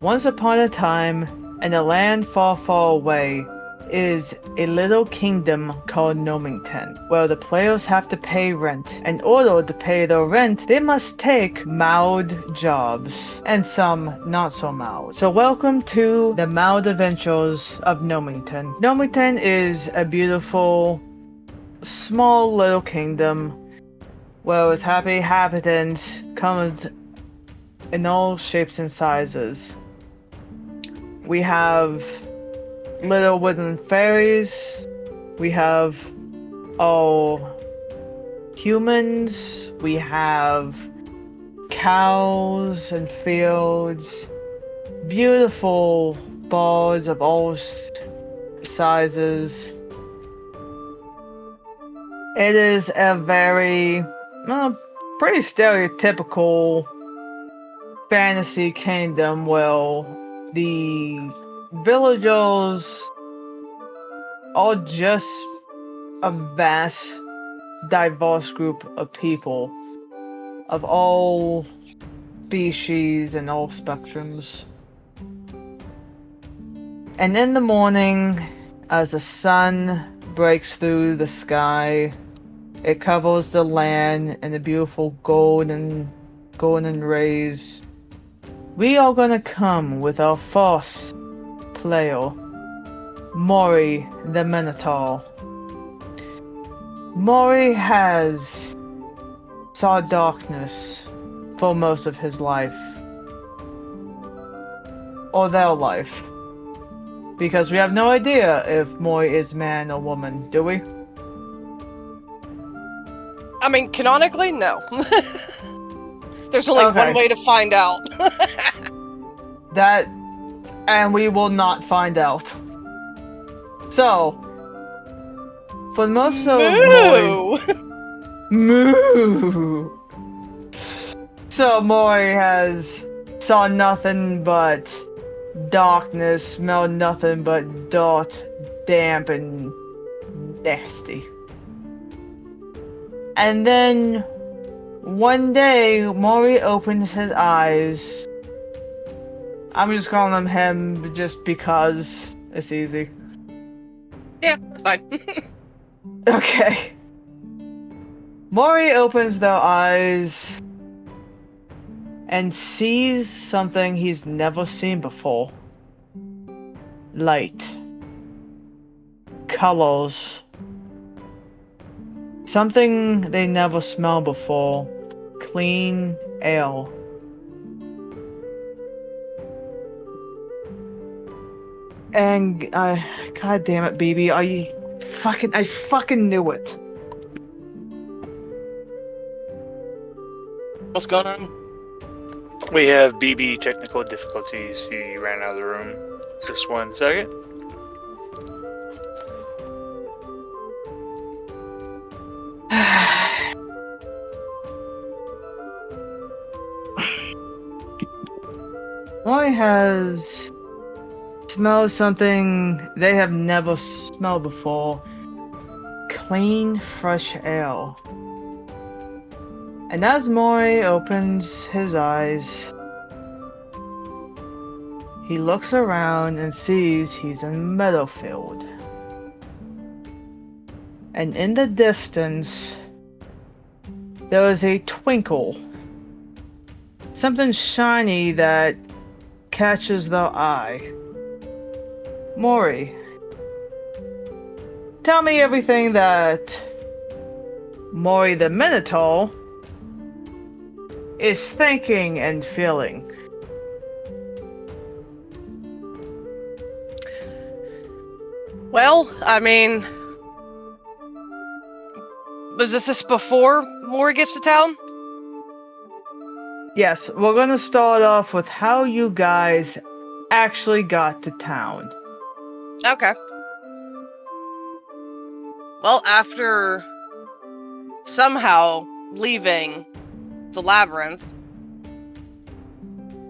Once upon a time, in a land far, far away, is a little kingdom called Gnomington, where the players have to pay rent. In order to pay their rent, they must take mild jobs, and some not so mild. So welcome to the mild adventures of Gnomington. Gnomington is a beautiful, small little kingdom where its happy inhabitants come in all shapes and sizes. We have little wooden fairies. We have all humans. We have cows and fields. Beautiful bards of all sizes. It is a very, pretty stereotypical fantasy kingdom where the villagers are just a vast, diverse group of people of all species and all spectrums. And in the morning, as the sun breaks through the sky, it covers the land in the beautiful golden rays. We are gonna come with our first player, Mori the Minotaur. Mori has saw darkness for most of his life. Or their life. Because we have no idea if Mori is man or woman, do we? I mean, canonically, no. There's only one way to find out. And we will not find out. So, for most of Mori's... Moo! So Mori has saw nothing but darkness, smelled nothing but dirt, damp and nasty. And then one day, Mori opens his eyes. I'm just calling him just because it's easy. Yeah, that's fine. Okay. Mori opens their eyes and sees something he's never seen before. Light. Colors. Something they never smelled before. Clean air. And, god damn it, BB, I fucking knew it. What's going on? We have BB technical difficulties. He ran out of the room. Just 1 second. Mori has smelled something they have never smelled before. Clean, fresh air. And as Mori opens his eyes, he looks around and sees he's in a meadow field. And in the distance, there is a twinkle. Something shiny that catches their eye. Mori, tell me everything that Mori the Minotaur is thinking and feeling. Well, I mean, was this before Mori gets to town? Yes, we're gonna start off with how you guys actually got to town. Okay. Well, after somehow leaving the labyrinth,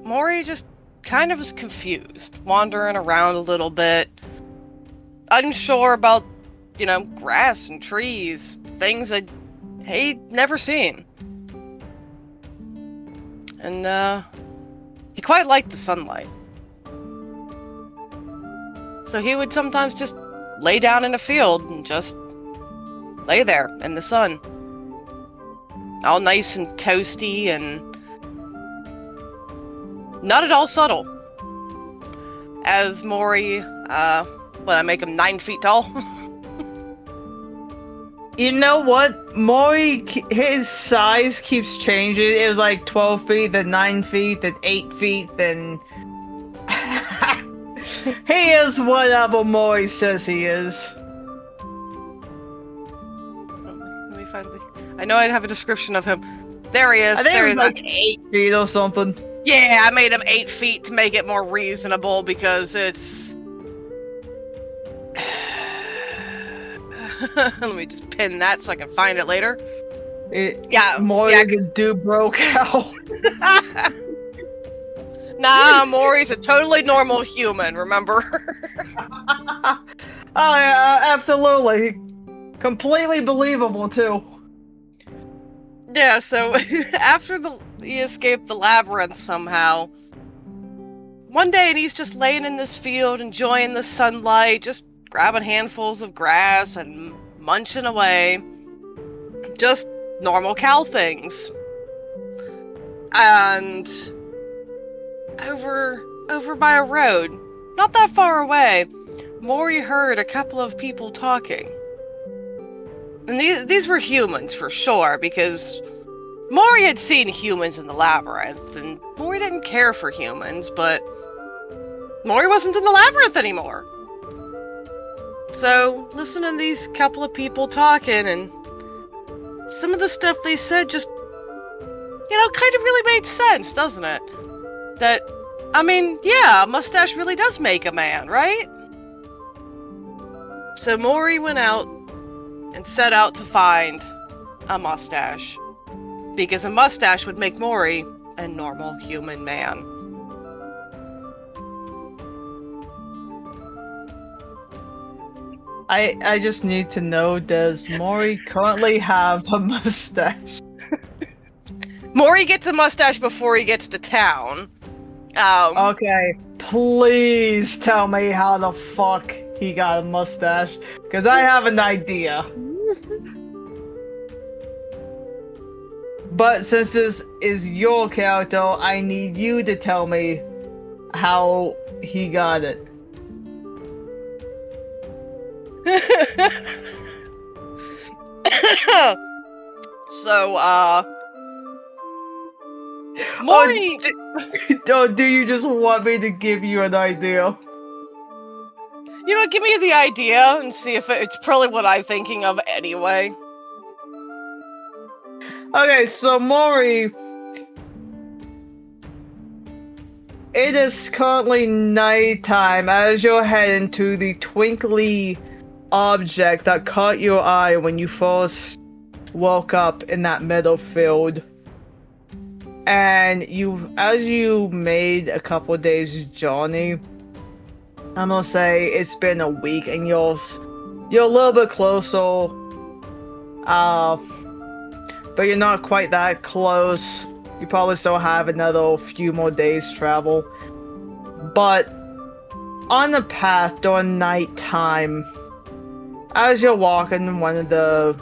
Mori just kind of was confused, wandering around a little bit, unsure about, grass and trees, things that he'd never seen. And, he quite liked the sunlight. So he would sometimes just lay down in a field and just lay there in the sun. All nice and toasty and not at all subtle. As Mori, I make him 9 feet tall? You know what? Mori, his size keeps changing. It was like 12 feet, then 9 feet, then 8 feet, then... He is whatever Mori says he is. Let me find the... I know I'd have a description of him. There he is. I think there it was like 8 feet or something. Yeah, I made him 8 feet to make it more reasonable because it's... Let me just pin that so I can find it later. Mori the dude broke out. Nah, Mori's a totally normal human, remember? Oh yeah, absolutely. Completely believable too. Yeah, so after he escaped the labyrinth somehow, one day and he's just laying in this field, enjoying the sunlight, just grabbing handfuls of grass and munching away. Just normal cow things. And over by a road, not that far away, Mori heard a couple of people talking. And these were humans for sure, because Mori had seen humans in the labyrinth, and Mori didn't care for humans, but Mori wasn't in the labyrinth anymore. So, listening to these couple of people talking, and some of the stuff they said just, kind of really made sense, doesn't it? That, a mustache really does make a man, right? So Mori went out and set out to find a mustache, because a mustache would make Mori a normal human man. I just need to know, does Mori currently have a mustache? Mori gets a mustache before he gets to town. Okay, please tell me how the fuck he got a mustache, because I have an idea. But since this is your character, I need you to tell me how he got it. So, Mori... Do you just want me to give you an idea? Give me the idea and see if it's probably what I'm thinking of anyway. Okay, so Mori... It is currently nighttime as you're heading to the twinkly object that caught your eye when you first woke up in that meadow field. And as you made a couple days journey, I'm gonna say it's been a week and you're a little bit closer, but you're not quite that close. You probably still have another few more days travel. But on the path during nighttime, as you're walking one of the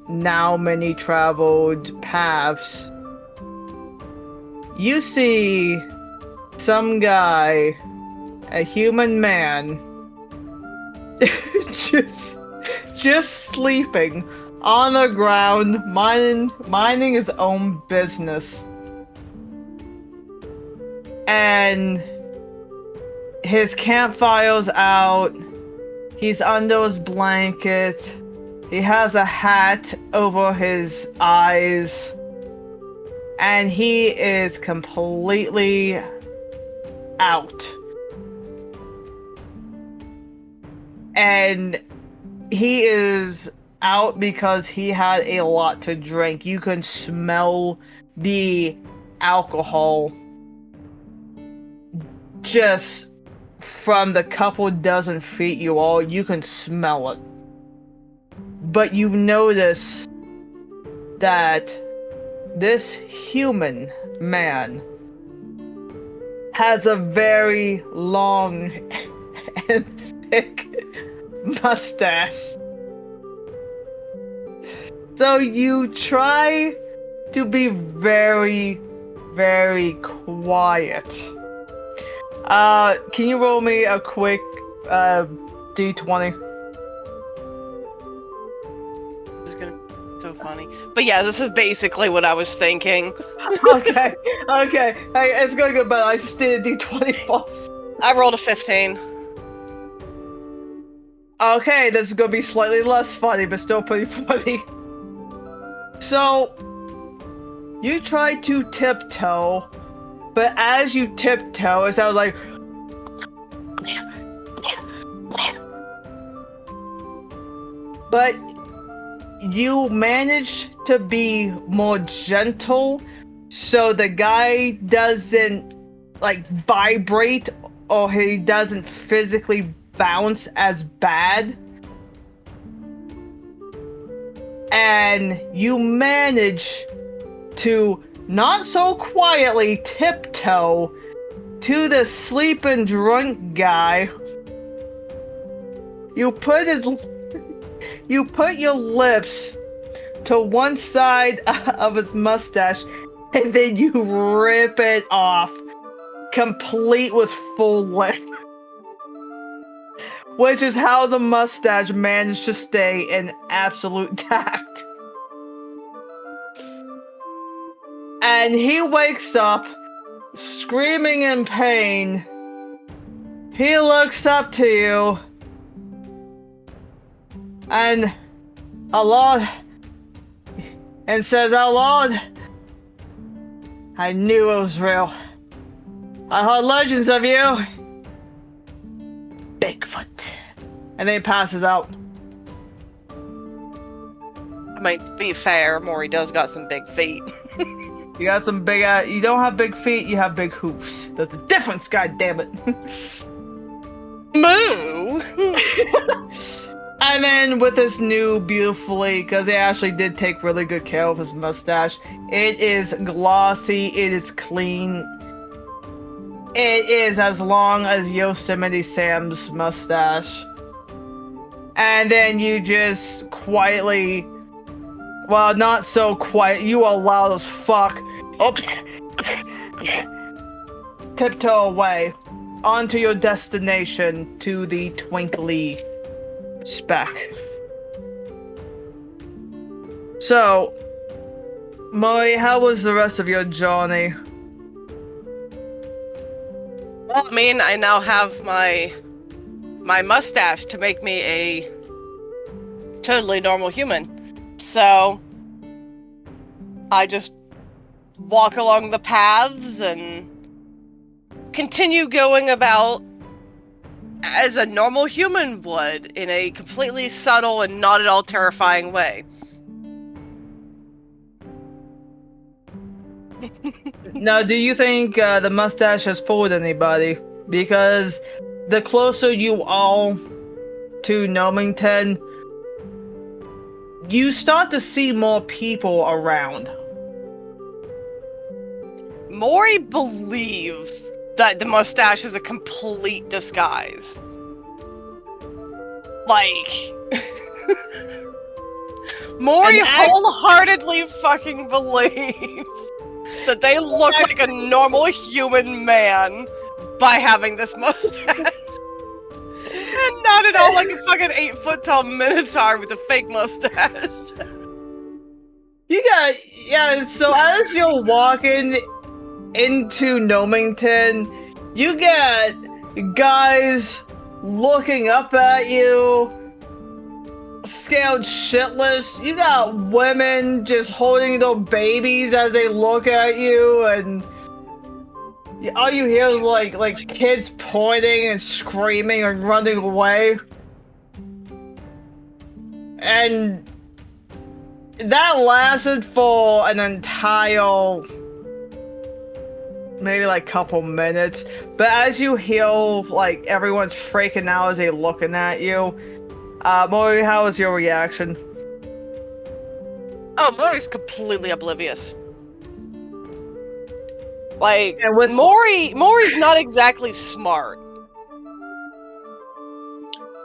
now many traveled paths, you see some guy, a human man, just sleeping on the ground, minding his own business. And his campfire's out. He's under his blanket. He has a hat over his eyes. And he is completely out. And he is out because he had a lot to drink. You can smell the alcohol just from the couple dozen feet you can smell it. But you notice that this human man has a very long and thick mustache. So you try to be very, very quiet. Can you roll me a quick D20? This is gonna be so funny. But yeah, this is basically what I was thinking. Okay. Hey, it's gonna go better. I just did a D20 plus. I rolled a 15. Okay, this is gonna be slightly less funny, but still pretty funny. So, you try to tiptoe, but as you tiptoe, it sounds like. But you manage to be more gentle so the guy doesn't like vibrate or he doesn't physically bounce as bad. And you manage to not so quietly tiptoe to the sleeping drunk guy. You put your lips to one side of his mustache and then you rip it off, complete with full lip. Which is how the mustache managed to stay in absolute tact. And he wakes up, screaming in pain. He looks up to you. And says out loud, I knew it was real. I heard legends of you. Bigfoot. And then he passes out. I mean, to be fair, Mori does got some big feet. You got some big you don't have big feet, you have big hoofs. There's a difference, goddammit. Moo! And then with this new beautifully, because he actually did take really good care of his mustache, it is glossy, it is clean. It is as long as Yosemite Sam's mustache. And then you just quietly, well, not so quiet, you are loud as fuck. Oh. Tiptoe away onto your destination to the twinkly speck. So, Mori, how was the rest of your journey? Well, I mean, I now have my mustache to make me a totally normal human. So, I just walk along the paths and continue going about as a normal human would, in a completely subtle and not at all terrifying way. Now, do you think the mustache has fooled anybody? Because the closer you are to Gnomington, you start to see more people around. Mori believes that the mustache is a complete disguise. Like, Mori wholeheartedly fucking believes that they look like a normal human man by having this mustache. And not at all like a fucking 8-foot tall minotaur with a fake mustache. So as you're walking into Gnomington, you get guys looking up at you, scared shitless. You got women just holding their babies as they look at you, and all you hear is like kids pointing and screaming and running away. And that lasted for an entire maybe like couple minutes. But as you hear like everyone's freaking out as they're looking at you, Mori, how was your reaction? Oh, Mori's completely oblivious. Like, And with Mori's not exactly smart.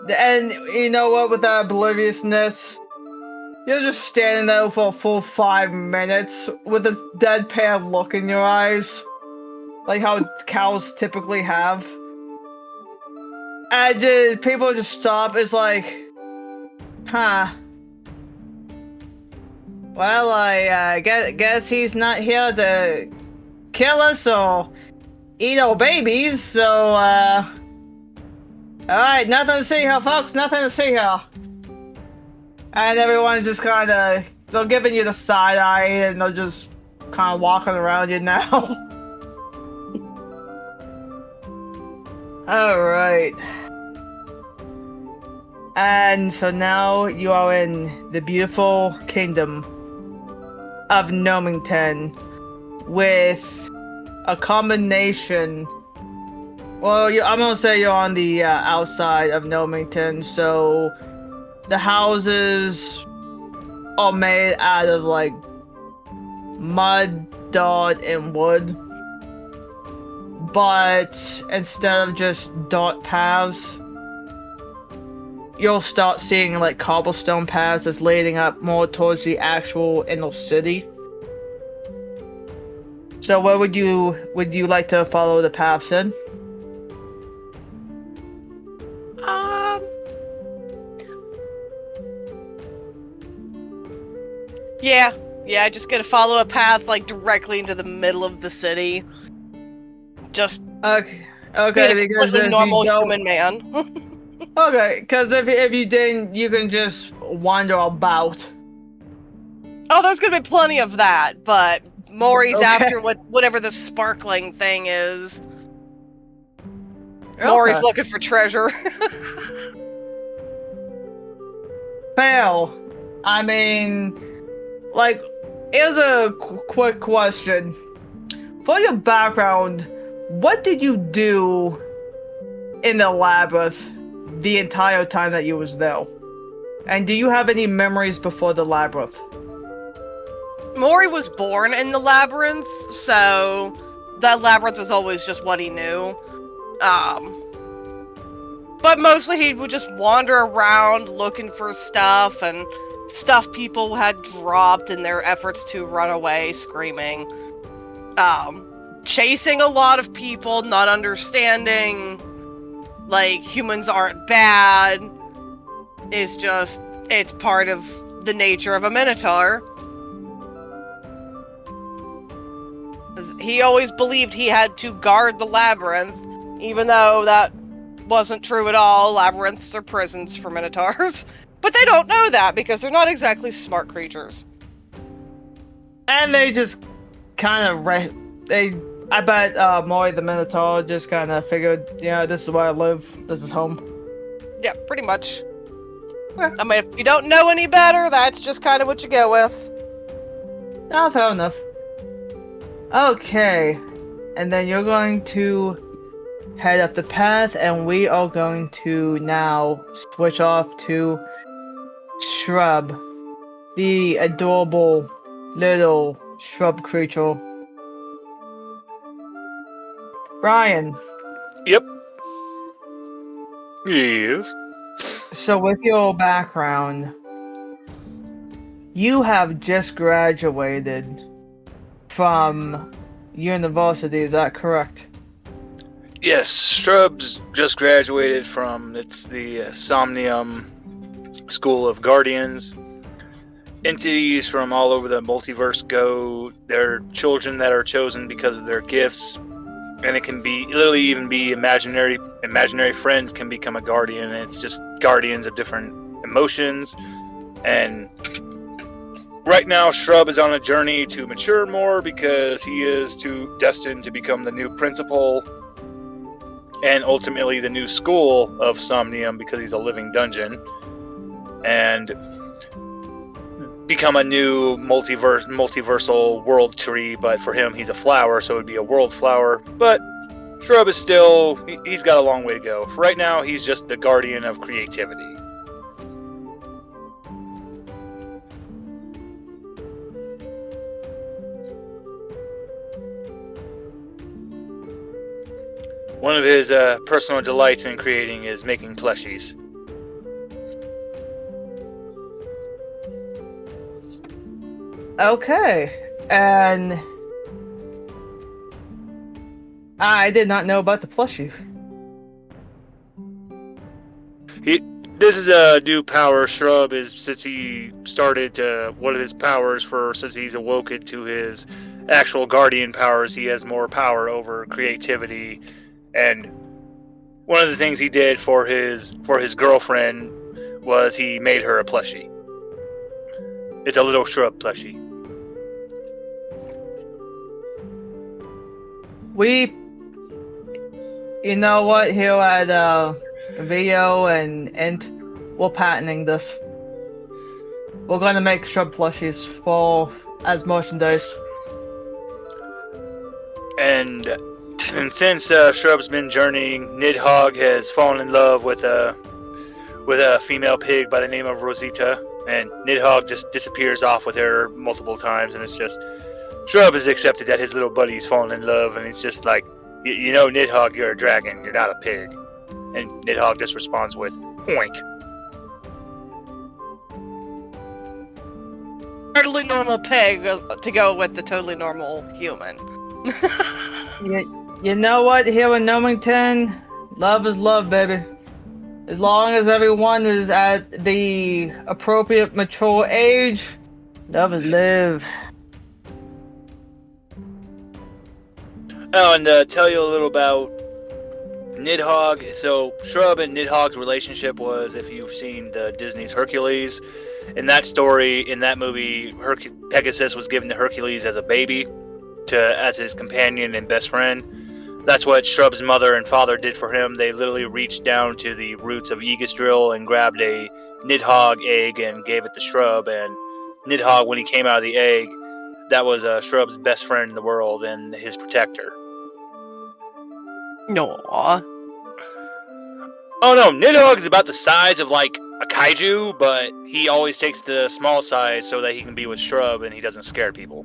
And you know what? With that obliviousness, you're just standing there for a full 5 minutes with a deadpan look in your eyes, like how cows typically have. And people just stop. It's like, huh. Well, I guess he's not here to kill us or eat our babies, so, alright, nothing to see here, folks, nothing to see here. And everyone's just kinda, they're giving you the side eye and they're just kinda walking around you now. Alright. And so now you are in the beautiful kingdom of Gnomington with a combination. Well, I'm gonna say you're on the outside of Gnomington, so the houses are made out of like mud, dirt, and wood. But instead of just dirt paths, you'll start seeing like cobblestone paths that's leading up more towards the actual inner city. So where would you like to follow the paths in? Yeah, just gonna follow a path like directly into the middle of the city. Just Okay, being a because completely if normal you don't, human man. okay, because if you didn't, you can just wander about. Oh, there's gonna be plenty of that, but Mori's Okay. after whatever the sparkling thing is. Mori's looking for treasure. Fail. I mean, like, here's a quick question. For your background, what did you do in the labyrinth the entire time that you was there? And do you have any memories before the labyrinth? Mori was born in the labyrinth, so that labyrinth was always just what he knew. But mostly he would just wander around looking for stuff and stuff people had dropped in their efforts to run away screaming. Chasing a lot of people, not understanding, like, humans aren't bad. It's part of the nature of a Minotaur. He always believed he had to guard the labyrinth, even though that wasn't true at all. Labyrinths are prisons for Minotaurs. But they don't know that because they're not exactly smart creatures. And they just kind of I bet Mori the Minotaur just kind of figured, yeah, this is where I live. This is home. Yeah, pretty much. I mean, if you don't know any better, that's just kind of what you go with. Oh, fair enough. Okay. And then you're going to head up the path, and we are going to now switch off to Shrub, the adorable little shrub creature. Brian. Yep. Yes. So with your background, you have just graduated from university, is that correct? Yes, Shrub's just graduated from the Somnium School of Guardians. Entities from all over the multiverse go. They're children that are chosen because of their gifts, and it can be literally even be imaginary friends can become a guardian, and it's just guardians of different emotions. And right now, Shrub is on a journey to mature more because he is destined to become the new principal and ultimately the new school of Somnium because he's a living dungeon, and become a new multiversal world tree. But for him, he's a flower, so it would be a world flower. But Shrub is still, he's got a long way to go. For right now, he's just the guardian of creativity. One of his personal delights in creating is making plushies. Okay. And I did not know about the plushie. This is a new power Shrub is since he started one of his powers since he's awoken to his actual guardian powers. He has more power over creativity, and one of the things he did for his girlfriend was he made her a plushie. It's a little Shrub plushie. You know what? Here at Vio and Int, we're patenting this. We're gonna make Shrub plushies as merchandise. And since Shrub's been journeying, Nidhogg has fallen in love with a female pig by the name of Rosita, and Nidhogg just disappears off with her multiple times, and it's just Shrub has accepted that his little buddy's fallen in love, and he's just like, you know, Nidhogg, you're a dragon, you're not a pig. And Nidhogg just responds with, oink. Totally normal pig to go with the totally normal human. You know what? Here in Gnomington, love is love, baby. As long as everyone is at the appropriate mature age, love is live. Oh, and tell you a little about Nidhogg. So Shrub and Nidhogg's relationship was, if you've seen the Disney's Hercules, in that story, in that movie, Pegasus was given to Hercules as a baby, as his companion and best friend. That's what Shrub's mother and father did for him. They literally reached down to the roots of Yggdrasil and grabbed a Nidhogg egg and gave it to Shrub. And Nidhogg, when he came out of the egg, that was Shrub's best friend in the world and his protector. Aww. Oh no, Nidhogg is about the size of like a kaiju, but he always takes the small size so that he can be with Shrub and he doesn't scare people.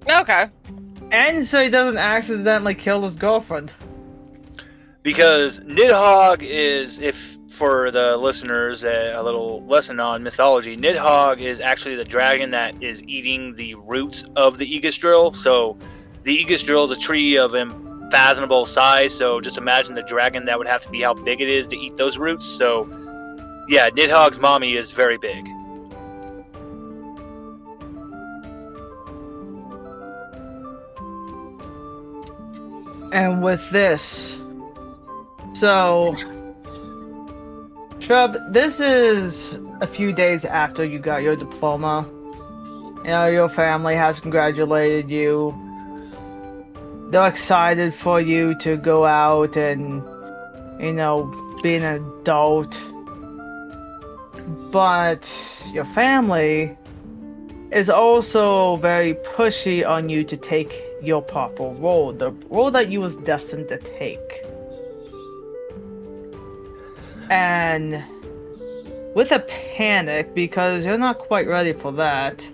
Okay. And so he doesn't accidentally kill his girlfriend. Because Nidhogg is, if for the listeners a little lesson on mythology, Nidhogg is actually the dragon that is eating the roots of the Yggdrasil. So the Yggdrasil is a tree of unfathomable size, so just imagine the dragon that would have to be how big it is to eat those roots. So yeah, Nidhogg's mommy is very big. And with this, so Shrub, this is a few days after you got your diploma. You know, your family has congratulated you. They're excited for you to go out and, you know, be an adult. But your family is also very pushy on you to take your proper role, the role that you was destined to take. And with a panic, because you're not quite ready for that,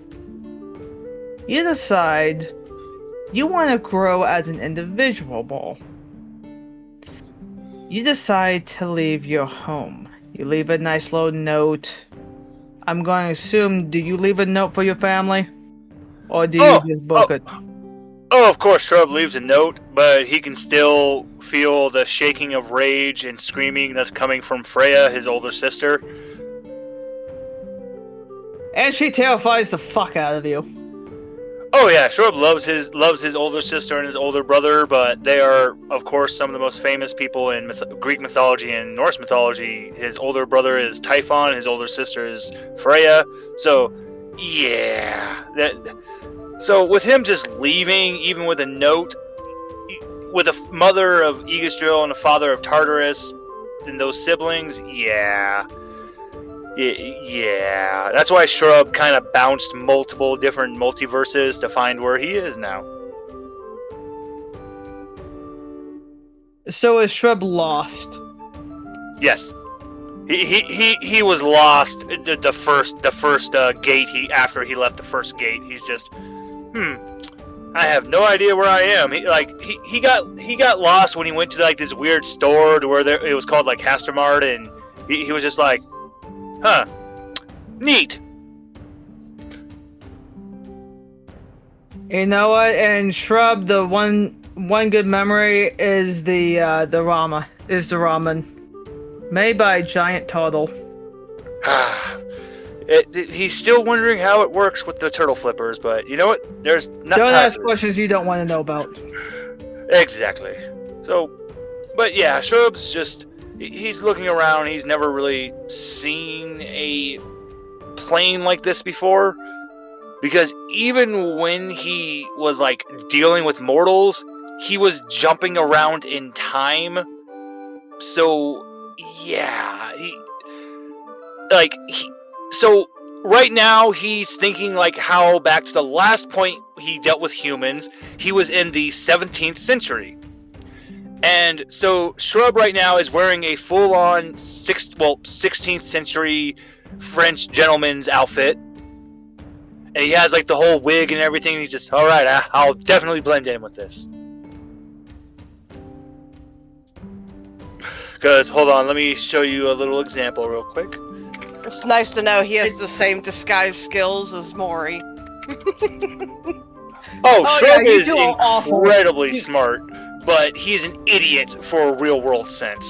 you decide you want to grow as an individual. You decide to leave your home. You leave a nice little note. I'm going to assume, do you leave a note for your family? Or do you just book it? Oh, of course, Shrub leaves a note, but he can still feel the shaking of rage and screaming that's coming from Freya, his older sister. And she terrifies the fuck out of you. Oh yeah, Shrub loves his older sister and his older brother, but they are, of course, some of the most famous people in Greek mythology and Norse mythology. His older brother is Typhon, his older sister is Freya. So, yeah. So with him just leaving, even with a note, with a mother of Yggdrasil and a father of Tartarus, and those siblings, yeah. That's why Shrub kind of bounced multiple different multiverses to find where he is now. So is Shrub lost? Yes. He was lost the first gate. After he left the first gate, he's just I have no idea where I am. He got lost when he went to like this weird store to where it was called like Hastermart, and he was just like, huh, neat. You know what? And Shrub, the one good memory is the ramen made by a giant turtle. He's still wondering how it works with the turtle flippers, but you know what? There's not Don't time ask for questions you don't want to know about. Exactly. So, but yeah, Shrub's he's looking around. He's never really seen a plane like this before. Because even when he was, like, dealing with mortals, he was jumping around in time. So, yeah. So, right now, he's thinking, like, how back to the last point he dealt with humans, he was in the 17th century. And so, Shrub right now is wearing a full-on 16th century French gentleman's outfit. And he has, like, the whole wig and everything, and he's just, alright, I'll definitely blend in with this. Because, hold on, let me show you a little example real quick. It's nice to know he has the same disguise skills as Mori. Shrub yeah, is incredibly smart, but he's an idiot for a real-world sense.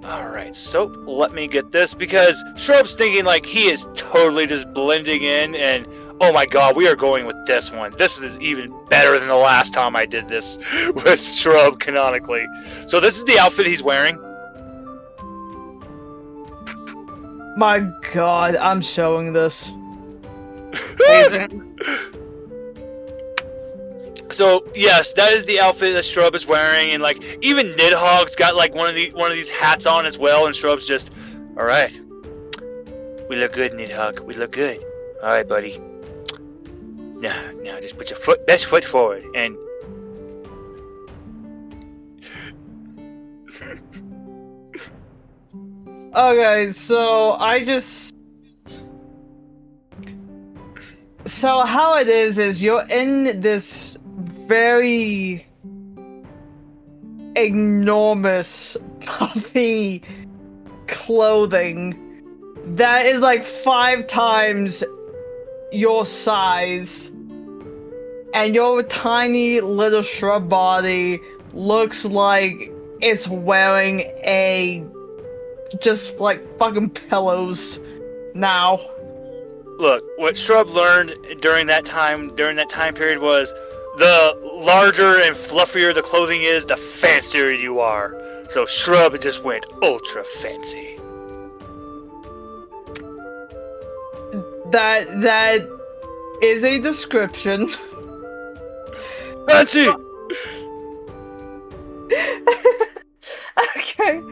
Alright, so let me get this, because Shrub's thinking like he is totally just blending in, and oh my god, we are going with this one. This is even better than the last time I did this with Shrub canonically. So this is the outfit he's wearing. My god, I'm showing this. So yes, that is the outfit that Shrub is wearing, and like even Nidhogg's got like one of these hats on as well, and Shrub's just, all right, we look good, Nidhogg, we look good. All right, buddy. Now, just put your best foot forward, and Okay, so So how it is you're in this very enormous puffy clothing that is like 5 times your size, and your tiny little shrub body looks like it's wearing just like fucking pillows now. look, what Shrub learned during that time period was the larger and fluffier the clothing is, the fancier you are. So Shrub just went ultra fancy. That is a description. Fancy! Okay.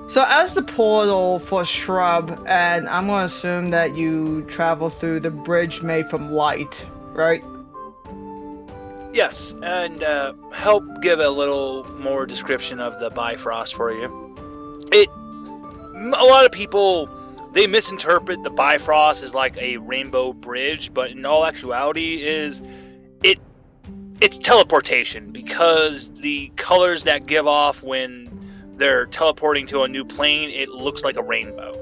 So as the portal for Shrub, and I'm gonna assume that you travel through the bridge made from light, right? Yes, and help give a little more description of the Bifrost for you. A lot of people, they misinterpret the Bifrost as like a rainbow bridge, but in all actuality it's teleportation, because the colors that give off when they're teleporting to a new plane, it looks like a rainbow.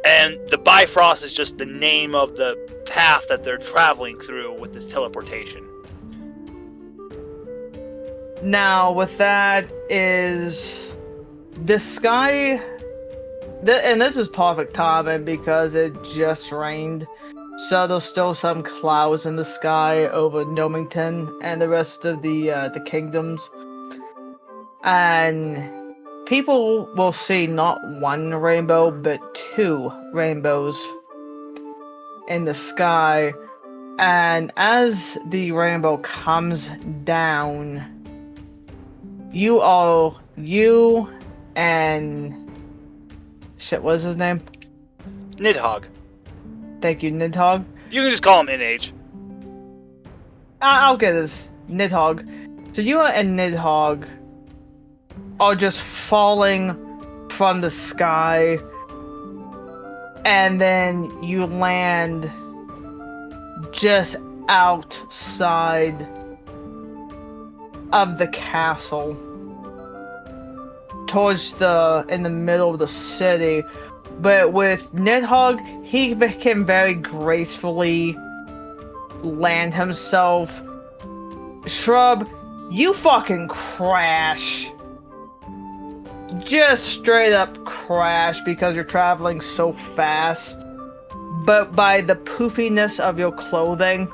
And the Bifrost is just the name of the path that they're traveling through with this teleportation. Now, with that is the sky, and this is perfect timing because it just rained, so there's still some clouds in the sky over Gnomington and the rest of the kingdoms. And people will see not one rainbow, but 2 rainbows in the sky. And as the rainbow comes down, you and shit, what's his name? Nidhogg. Thank you, Nidhogg. You can just call him NH. I'll get this. Nidhogg. So you and Nidhogg are just falling from the sky, and then you land just outside of the castle, in the middle of the city, But with Nidhogg, he can very gracefully land himself. Shrub, you fucking crash. Just straight up crash because you're traveling so fast. But by the poofiness of your clothing,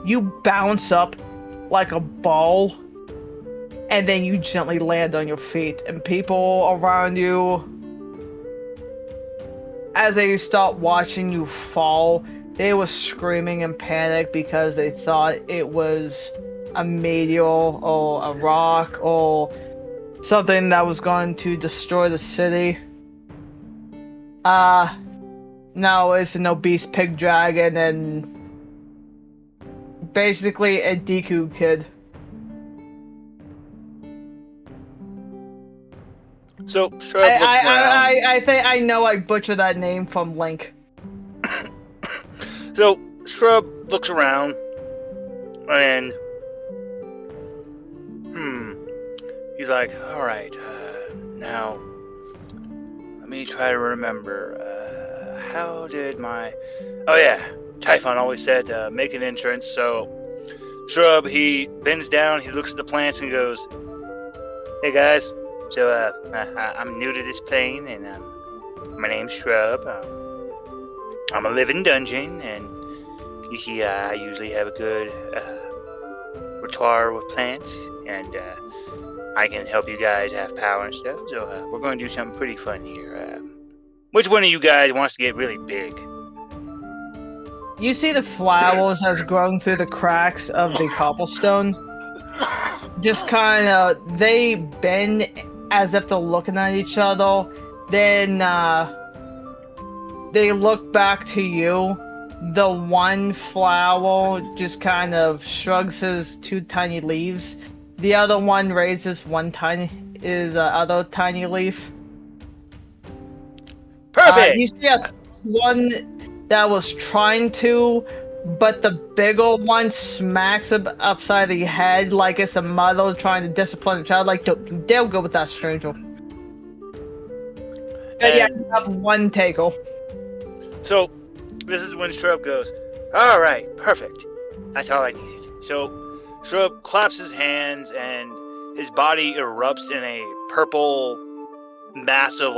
you bounce up like a ball, and then you gently land on your feet. And people around you, as they start watching you fall, they were screaming in panic because they thought it was a meteor or a rock or something that was going to destroy the city. No, it's an obese pig dragon and basically a Deku kid. So Shrub looks around. I think I know I butchered that name from Link. So Shrub looks around and he's like, all right, now let me try to remember. How did my... Oh yeah, Typhon always said make an entrance. So Shrub, he bends down, he looks at the plants and goes, hey guys, so I'm new to this plane and my name's Shrub. I'm a living dungeon and you see I usually have a good repertoire with plants and I can help you guys have power and stuff. So we're going to do something pretty fun here. Which one of you guys wants to get really big? You see the flowers that's growing through the cracks of the cobblestone. Just kind of, they bend as if they're looking at each other. Then they look back to you. The one flower just kind of shrugs his two tiny leaves. The other one raises other tiny leaf. Perfect! You see one that was trying to, but the bigger one smacks him upside the head like it's a mother trying to discipline a child. Like, don't you dare go with that stranger. And yeah, you have one tackle. So, this is when Shrub goes, all right, perfect. That's all I needed. So, Shrub claps his hands and his body erupts in a purple, massive,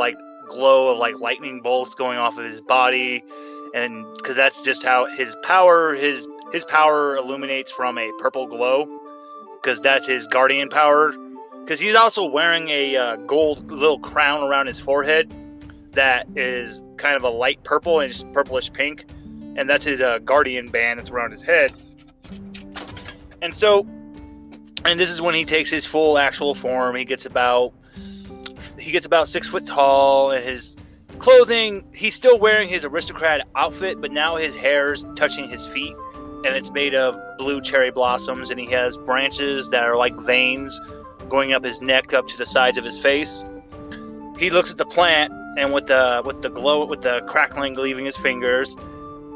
glow of, lightning bolts going off of his body. And because that's just how his power illuminates from a purple glow. Because that's his guardian power. Because he's also wearing a gold little crown around his forehead that is kind of a light purple and just purplish pink. And that's his guardian band that's around his head. And this is when he takes his full actual form. He gets about 6 foot tall, and his clothing, he's still wearing his aristocrat outfit, but now his hair's touching his feet, and it's made of blue cherry blossoms, and he has branches that are like veins going up his neck up to the sides of his face. He looks at the plant, and with the glow, with the crackling leaving his fingers,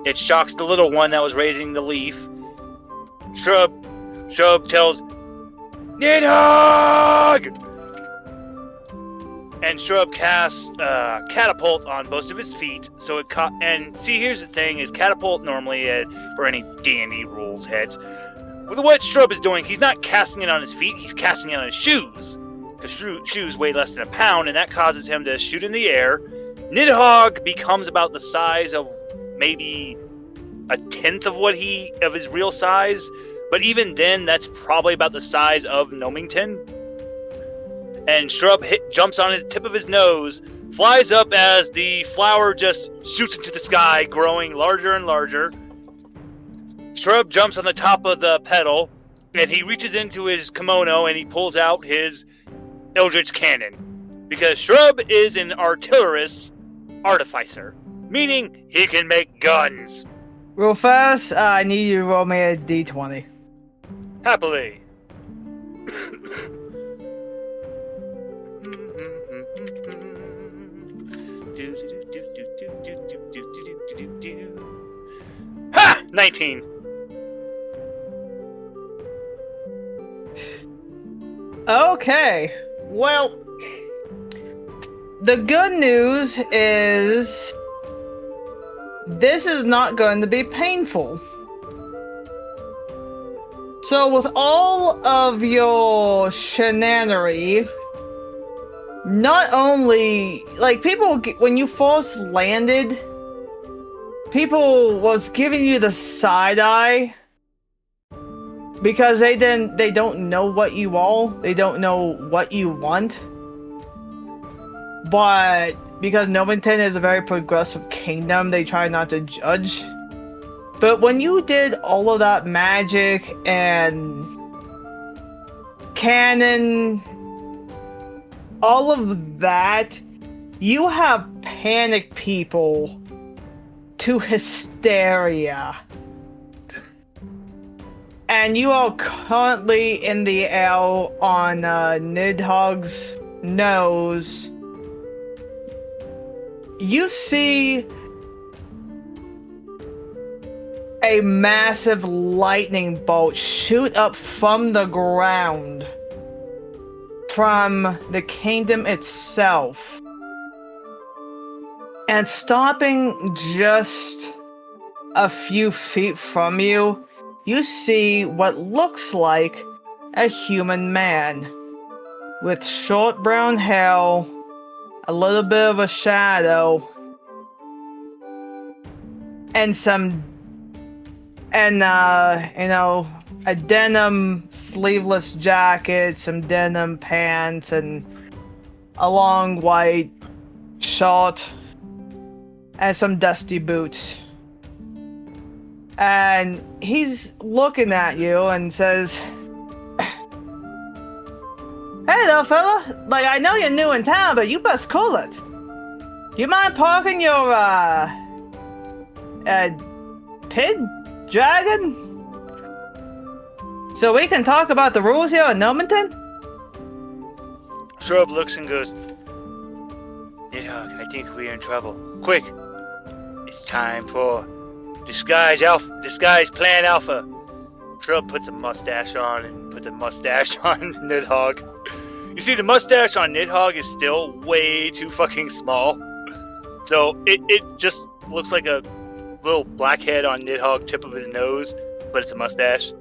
it shocks the little one that was raising the leaf. Shrub tells Nidhogg! And Shrub casts Catapult on both of his feet, so it and see, here's the thing, is Catapult normally, for any D&D rules heads, with what Shrub is doing, he's not casting it on his feet, he's casting it on his shoes. Because shoes weigh less than a pound, and that causes him to shoot in the air. Nidhogg becomes about the size of maybe a tenth of his real size, but even then, that's probably about the size of Gnomington. And Shrub jumps on his tip of his nose, flies up as the flower just shoots into the sky, growing larger and larger. Shrub jumps on the top of the petal, and he reaches into his kimono and he pulls out his Eldritch Cannon. Because Shrub is an artillerist artificer, meaning he can make guns. Real fast, I need you to roll me a d20. Happily. Ha! 19. Okay. Well, the good news is this is not going to be painful. So with all of your shenanery, not only, like, people, when you first landed, people was giving you the side eye because they don't know what you are, they don't know what you want. But because Gnomington is a very progressive kingdom, they try not to judge. But when you did all of that magic and cannon, all of that, you have panicked people to hysteria. And you are currently in the air on Nidhogg's nose. You see a massive lightning bolt shoot up from the ground from the kingdom itself, and stopping just a few feet from you, you see what looks like a human man with short brown hair, a little bit of a shadow, and a denim sleeveless jacket, some denim pants, and a long white short, and some dusty boots. And he's looking at you and says, "Hey there, fella. Like, I know you're new in town, but you best cool it. You mind parking your, pig dragon? So we can talk about the rules here in Gnomington?" Shrub looks and goes, Nidhogg, I think we're in trouble. Quick! It's time for Disguise Plan Alpha. Shrub puts a mustache on and puts a mustache on Nidhogg. You see, the mustache on Nidhogg is still way too fucking small. So it just looks like a little blackhead on Nidhogg tip of his nose, but it's a mustache.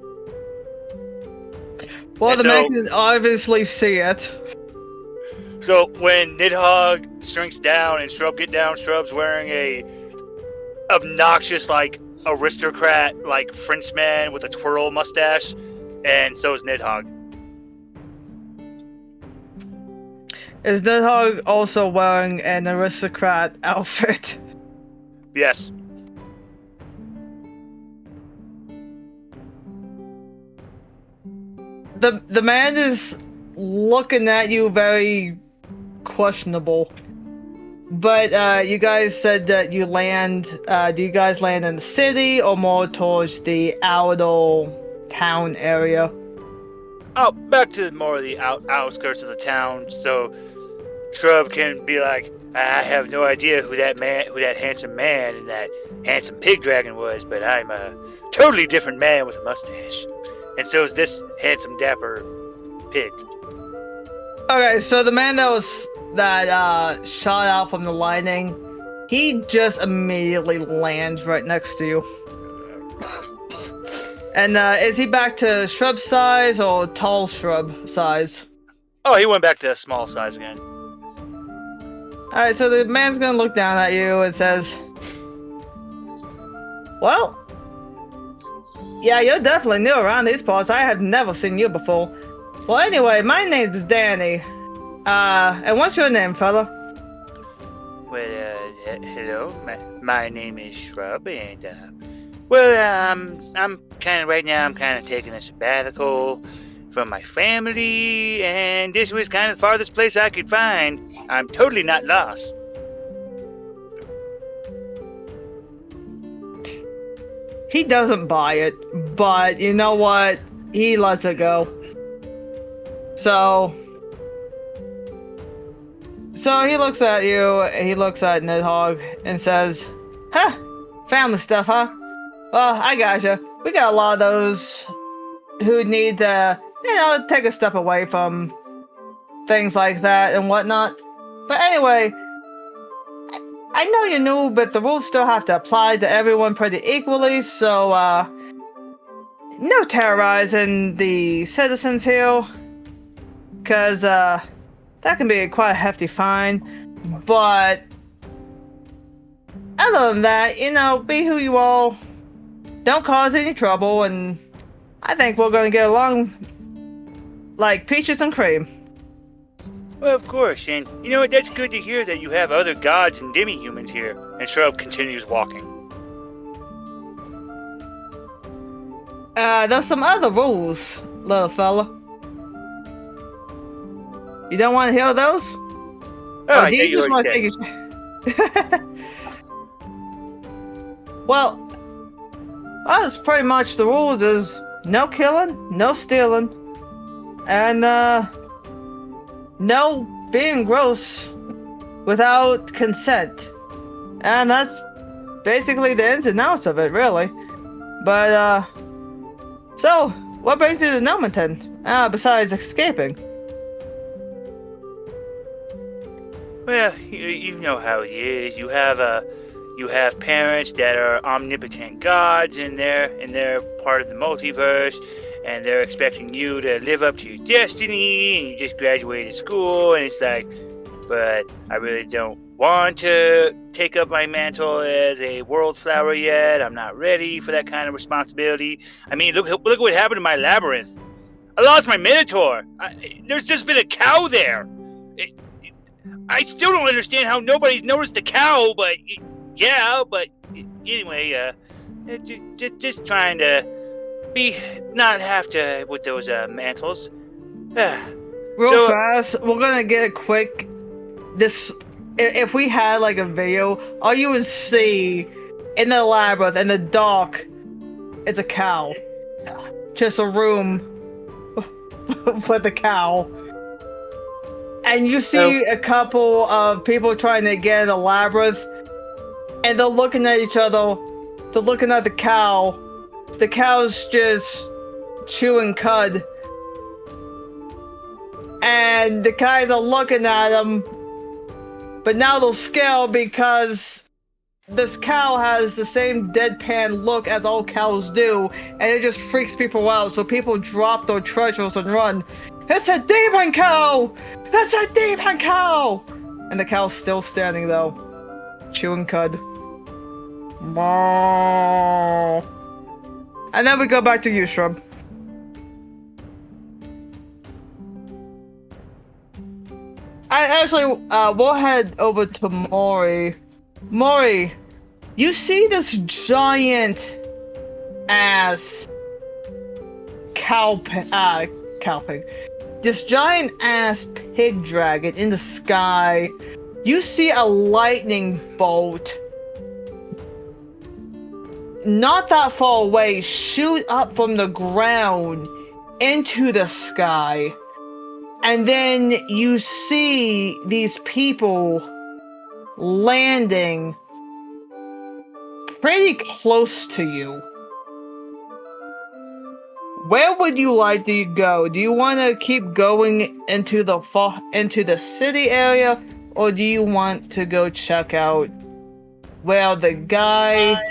Well, And the man can obviously see it. So when Nidhogg shrinks down and Shrub get down, Shrub's wearing a obnoxious, like, aristocrat, like, Frenchman with a twirl mustache, and so is Nidhogg. Is Nidhogg also wearing an aristocrat outfit? Yes. The man is looking at you very questionable. But you guys said that you land. Do you guys land in the city or more towards the outer town area? Oh, back to more of the outskirts of the town, so Shrub can be like, I have no idea who that handsome man and that handsome pig dragon was, but I'm a totally different man with a mustache. And so is this handsome dapper pig. Okay, so the man that shot out from the lightning, he just immediately lands right next to you. And is he back to shrub size or tall shrub size? Oh, he went back to small size again. Alright, so the man's gonna look down at you and says, "Well, yeah, you're definitely new around these parts. I have never seen you before. Well, anyway, my name is Danny. And what's your name, fella?" Well, hello. My name is Shrub, and I'm kind of taking a sabbatical from my family, and this was kind of the farthest place I could find. I'm totally not lost. He doesn't buy it, but you know what? He lets it go. So he looks at you, he looks at Nidhogg, and says, "Huh, family stuff, huh? Well, I gotcha. We got a lot of those who need to, take a step away from things like that and whatnot. But anyway, I know you're new, but the rules still have to apply to everyone pretty equally, so, no terrorizing the citizens here. Because, that can be quite a hefty fine. But, other than that, be who you are. Don't cause any trouble, and I think we're gonna get along like peaches and cream. Well, of course, and you know what? That's good to hear that you have other gods and demi-humans here. And Shrub continues walking. There's some other rules, little fella. You don't want to hear those? Oh, Or do you just want to take it? Well, that's pretty much the rules is no killing, no stealing, and, no being gross without consent. And that's basically the ins and outs of it, really. But, so, what brings you to Gnomington, besides escaping? Well, you know how it is. You have parents that are omnipotent gods, and they're part of the multiverse, and they're expecting you to live up to your destiny, and you just graduated school, and it's like, but I really don't want to take up my mantle as a world flower yet. I'm not ready for that kind of responsibility. I mean, look what happened to my labyrinth. I lost my minotaur. There's just been a cow there. I still don't understand how nobody's noticed the cow, but yeah, but anyway, just trying to not have to with those mantles. Real fast, we're gonna get a quick. If we had like a video, all you would see in the labyrinth in the dark is a cow, just a room with a cow. And you see a couple of people trying to get in the labyrinth, and they're looking at each other. They're looking at the cow. The cow's just chewing cud. And the guys are looking at him, but now they're scared because this cow has the same deadpan look as all cows do, and it just freaks people out, so people drop their treasures and run. It's a demon cow! It's a demon cow! And the cow's still standing though, chewing cud. And then we go back to you, Shrub. We'll head over to Mori. Mori, you see this giant ass cowpig. This giant ass pig dragon in the sky. You see a lightning bolt not that far away shoot up from the ground into the sky. And then you see these people landing pretty close to you. Where would you like to go? Do you want to keep going into the city area, or do you want to go check out where the guy,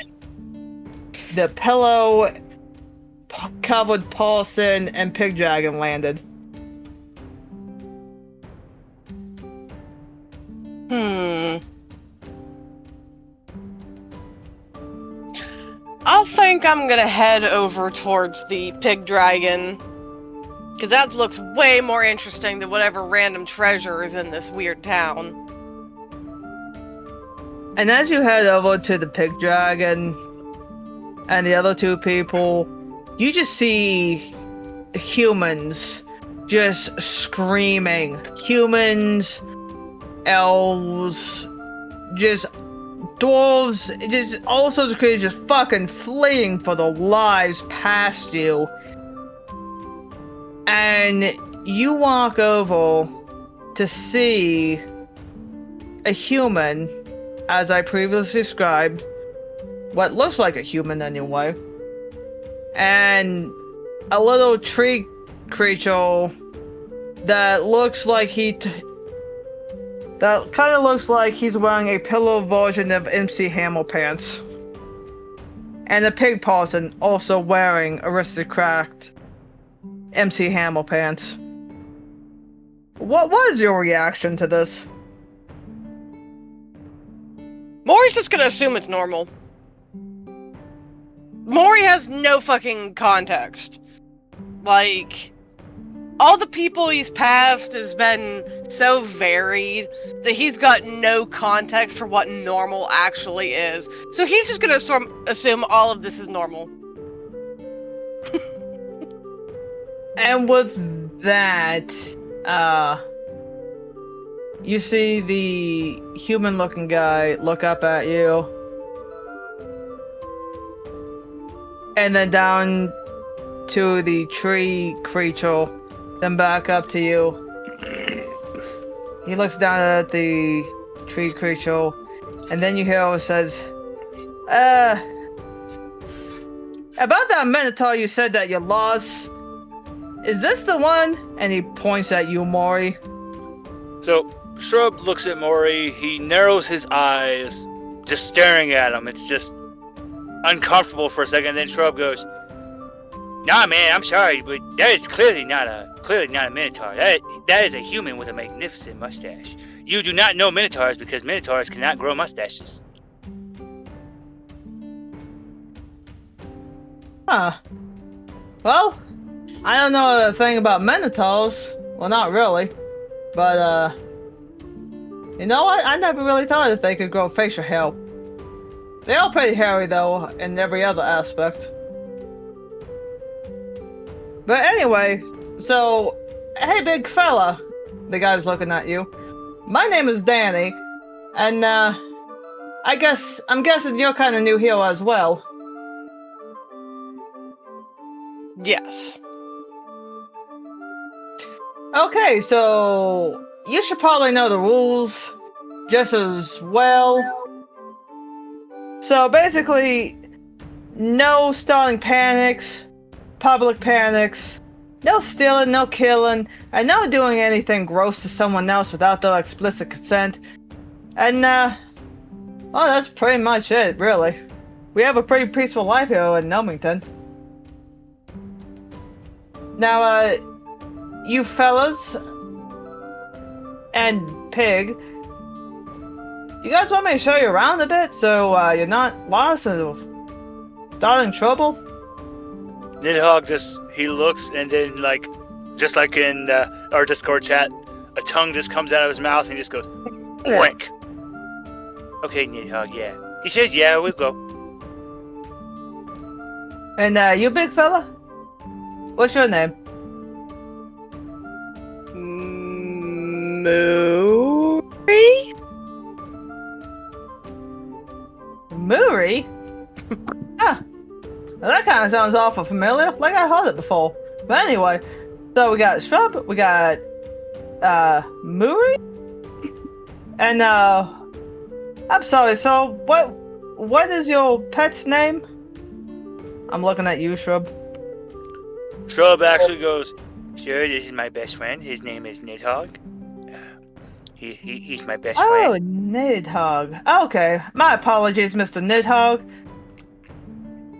the pillow-covered person, and pig dragon landed? I'll think I'm gonna head over towards the pig dragon, because that looks way more interesting than whatever random treasure is in this weird town. And as you head over to the pig dragon and the other two people, you just see humans just screaming. Humans, elves, just dwarves, just all sorts of creatures just fucking fleeing for their lives past you. And you walk over to see a human, as I previously described, what looks like a human anyway, and a little tree creature that looks like That kind of looks like he's wearing a pillow version of MC Hammer pants. And a pig person also wearing aristocrat MC Hammer pants. What was your reaction to this? Mori's just gonna assume it's normal. Mori has no fucking context. Like, all the people he's passed has been so varied that he's got no context for what normal actually is. So he's just gonna assume all of this is normal. And with that, you see the human-looking guy look up at you. And then down to the tree creature, then back up to you. He looks down at the tree creature, and then you hear what says, about that Minotaur you said that you lost, is this the one? And he points at you, Mori. So, Shrub looks at Mori, he narrows his eyes, just staring at him. It's just uncomfortable for a second, then Shrub goes, "Nah, man, I'm sorry, but that is clearly not a Minotaur. That is a human with a magnificent mustache. You do not know Minotaurs because Minotaurs cannot grow mustaches." Huh. Well, I don't know a thing about Minotaurs. Well, not really. But, you know what? I never really thought that they could grow facial hair. They're all pretty hairy, though, in every other aspect. But anyway, so, hey, big fella. The guy's looking at you. My name is Danny, and, I'm guessing you're kind of new here as well. Yes. Okay, so you should probably know the rules just as well. So basically, no starting panics, public panics, no stealing, no killing, and no doing anything gross to someone else without their explicit consent. And, well, that's pretty much it, really. We have a pretty peaceful life here in Gnomington. Now, you fellas and Pig, you guys want me to show you around a bit so you're not lost or starting trouble? Nidhogg he looks and then, just like in our Discord chat, a tongue just comes out of his mouth and he just goes, "Oink." Okay, Nidhogg, yeah. He says, yeah, we'll go. And you big fella? What's your name? Mori? Muri? Huh. Now that kind of sounds awful familiar, like I heard it before. But anyway, so we got Shrub, we got, Muri? And, I'm sorry, so, what is your pet's name? I'm looking at you, Shrub. Shrub actually goes, "Sure, this is my best friend. His name is Nidhogg. He's my best Oh, friend." Nidhogg. Okay, my apologies, Mr. Nidhogg.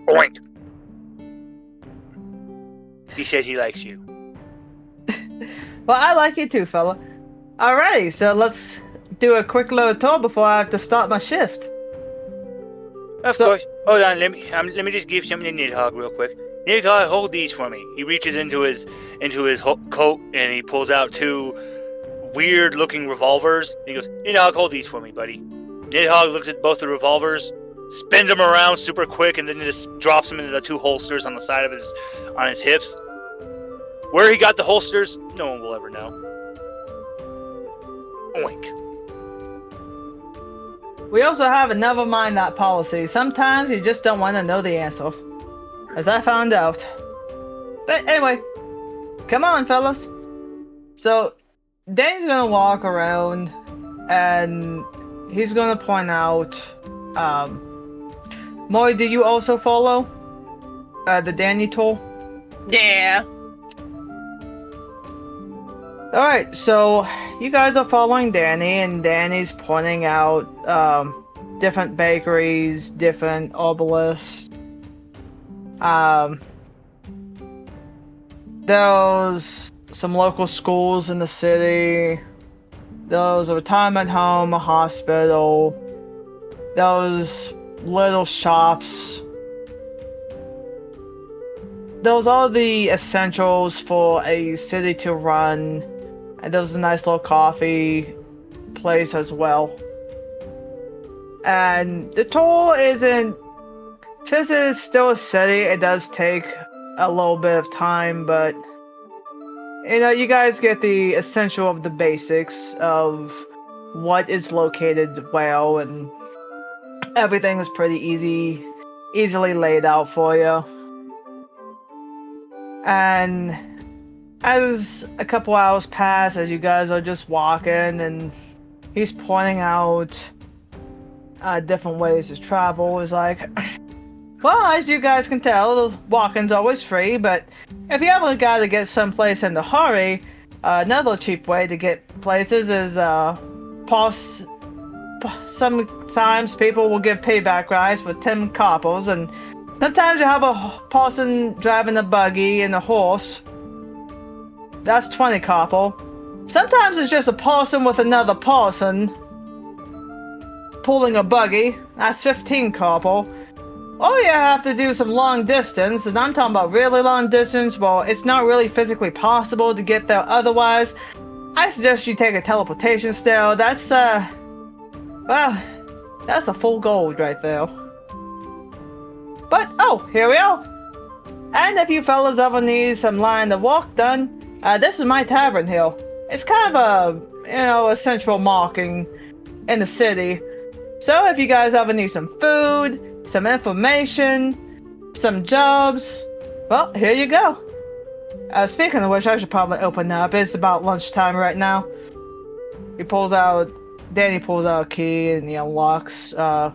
Oink. He says he likes you. Well, I like you too, fella. Alrighty, so let's do a quick little tour before I have to start my shift. Of course. Hold on, let me just give something to Nidhogg real quick. Nidhogg, hold these for me. He reaches into his coat and he pulls out two weird-looking revolvers. He goes, "Nidhogg, hold these for me, buddy." Nidhogg looks at both the revolvers, spins them around super quick, and then just drops them into the two holsters on the side of his hips. Where he got the holsters, no one will ever know. Oink. We also have a never mind that policy. Sometimes you just don't want to know the answer. As I found out. But anyway, come on, fellas. So, Danny's gonna walk around, and he's gonna point out, Mori, do you also follow the Danny tool? Yeah. Alright, so you guys are following Danny, and Danny's pointing out different bakeries, different obelisks. There's some local schools in the city. There's a retirement home, a hospital. Those little shops. Those are the essentials for a city to run. And there's a nice little coffee place as well. And the tour isn't... Since it's still a city, it does take a little bit of time, but... You know, you guys get the essential of the basics of what is located well, and everything is pretty easily laid out for you. And as a couple hours pass, as you guys are just walking, and he's pointing out different ways to travel, is like, well, as you guys can tell, walking's always free, but if you ever gotta get someplace in a hurry, another cheap way to get places is sometimes people will give payback rides for 10 coppers, and sometimes you have a person driving a buggy and a horse. That's 20 copper. Sometimes it's just a person with another person pulling a buggy. That's 15 copper. Or you have to do some long distance, and I'm talking about really long distance. Well, it's not really physically possible to get there otherwise. I suggest you take a teleportation still. That's, well, that's a full gold right there. But, oh, here we are. And if you fellas ever need some line of walk done, this is my tavern here. It's kind of a central marking in the city. So if you guys ever need some food, some information, some jobs, well, here you go. Speaking of which, I should probably open up. It's about lunchtime right now. Danny pulls out a key and he unlocks the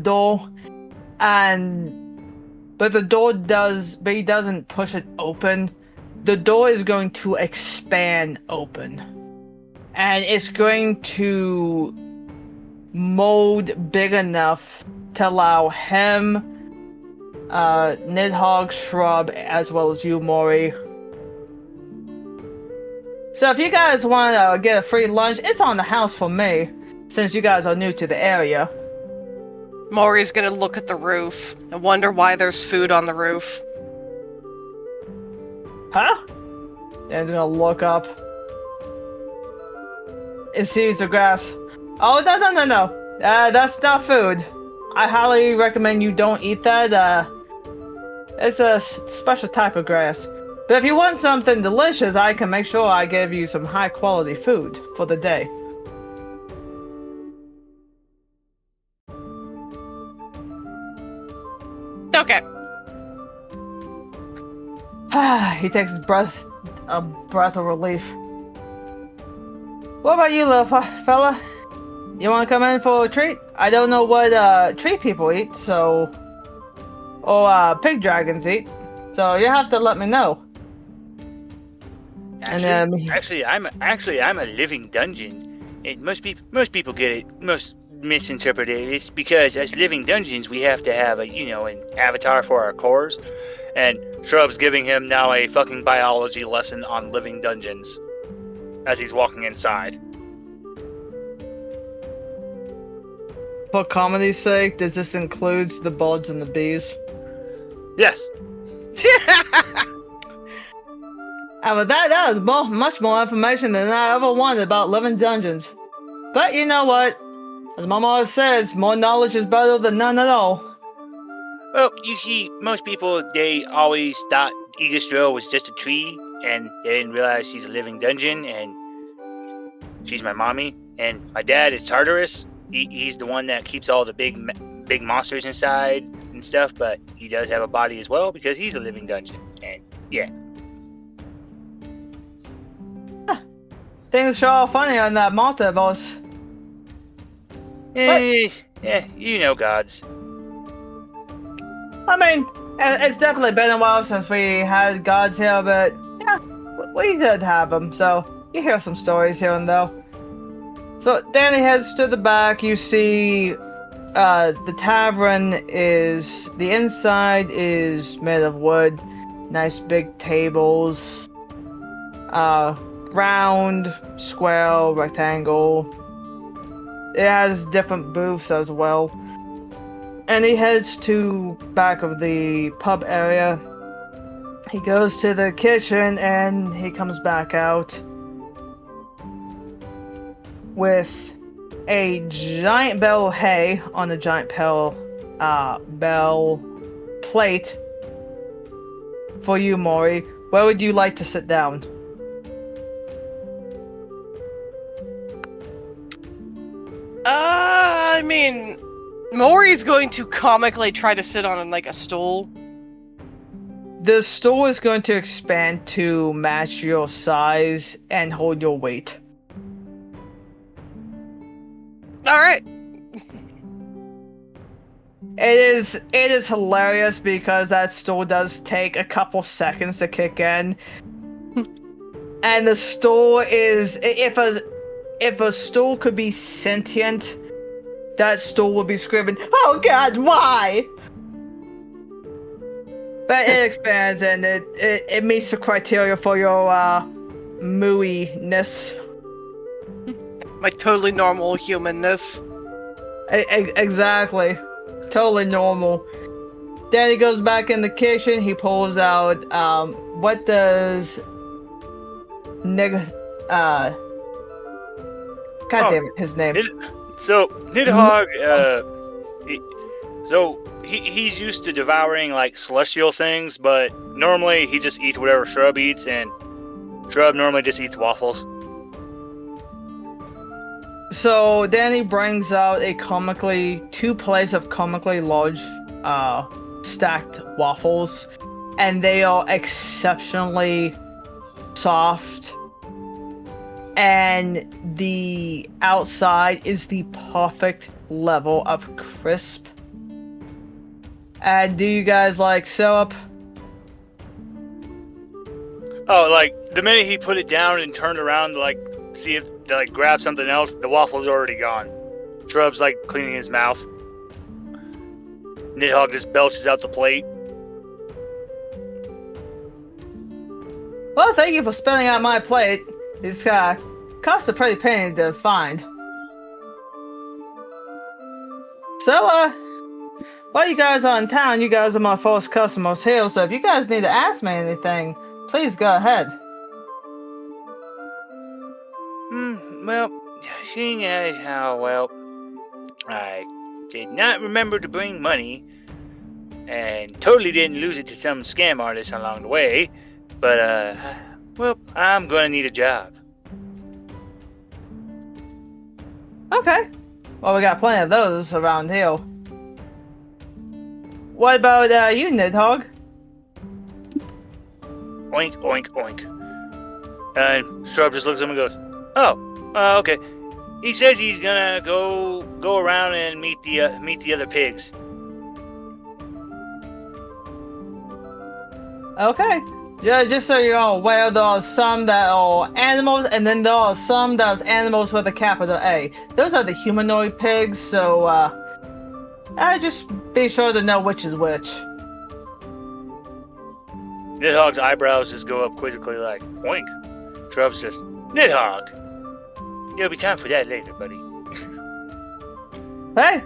door. But he doesn't push it open. The door is going to expand open. And it's going to mold big enough to allow him, Nidhogg, Shrub, as well as you, Mori. So if you guys want to get a free lunch, it's on the house for me, since you guys are new to the area. Maury's gonna look at the roof and wonder why there's food on the roof. Huh? Dan's gonna look up. It sees the grass. Oh, no. That's not food. I highly recommend you don't eat that. It's a special type of grass. But if you want something delicious, I can make sure I give you some high quality food for the day. Okay. He takes a breath of relief. What about you, little fella? You want to come in for a treat? I don't know what tree people eat, or pig dragons eat. So you have to let me know. Actually, I'm a living dungeon. And most people get it. Most misinterpret it. It's because as living dungeons, we have to have an avatar for our cores. And Shrub's giving him now a fucking biology lesson on living dungeons as he's walking inside. For comedy's sake, does this include the buds and the bees? Yes. But that is much more information than I ever wanted about living dungeons. But you know what? As my mom says, more knowledge is better than none at all. Well, you see, most people, they always thought Yggdrasil was just a tree, and they didn't realize she's a living dungeon, and she's my mommy. And my dad is Tartarus. He's the one that keeps all the big monsters inside and stuff, but he does have a body as well because he's a living dungeon. And yeah. Things sure are funny on that multiverse. Yeah, you know gods. I mean, it's definitely been a while since we had gods here, but yeah, we did have them, so you hear some stories here and there. So Danny heads to the back. You see, the tavern is the inside is made of wood, nice big tables, round, square, rectangle. It has different booths as well. And he heads to back of the pub area. He goes to the kitchen and he comes back out with a giant bale of hay on a giant bell plate for you, Mori. Where would you like to sit down? I mean, Mori's going to comically try to sit on like a stool. The stool is going to expand to match your size and hold your weight. All right. It is hilarious because that stool does take a couple seconds to kick in. And the stool is if a stool could be sentient, that stool would be screaming, "Oh God, why?" But it expands and it meets the criteria for your mooiness. My totally normal humanness. Exactly. Totally normal. Then he goes back in the kitchen. He pulls out, what does God damn it, his name. Nidhogg, he's used to devouring, like, celestial things, but normally he just eats whatever Shrub eats, and Shrub normally just eats waffles. So Danny brings out two plates of comically large stacked waffles, and they are exceptionally soft, and the outside is the perfect level of crisp. And do you guys like syrup? Oh, like, the minute he put it down and turned around to, like, see if to, like, grab something else, the waffle's already gone. Shrub's, like, cleaning his mouth. Nidhogg just belches out the plate. Well, thank you for spilling out my plate. It's cost a pretty penny to find. So, while you guys are in town, you guys are my first customers here, so if you guys need to ask me anything, please go ahead. Well, seeing as how, well, I did not remember to bring money, and totally didn't lose it to some scam artist along the way, but, well, I'm gonna need a job. Okay. Well, we got plenty of those around here. What about, you, Nidhogg? Oink, oink, oink. And Shrub just looks at him and goes, "Oh, okay." He says he's gonna go around and meet the other pigs. Okay. Yeah, just so you're all aware, there are some that are animals, and then there are some that's animals with a capital A. Those are the humanoid pigs, so, just be sure to know which is which. Nidhogg's eyebrows just go up quizzically like, oink. Shrub's just, "Nidhogg! There'll be time for that later, buddy." Hey!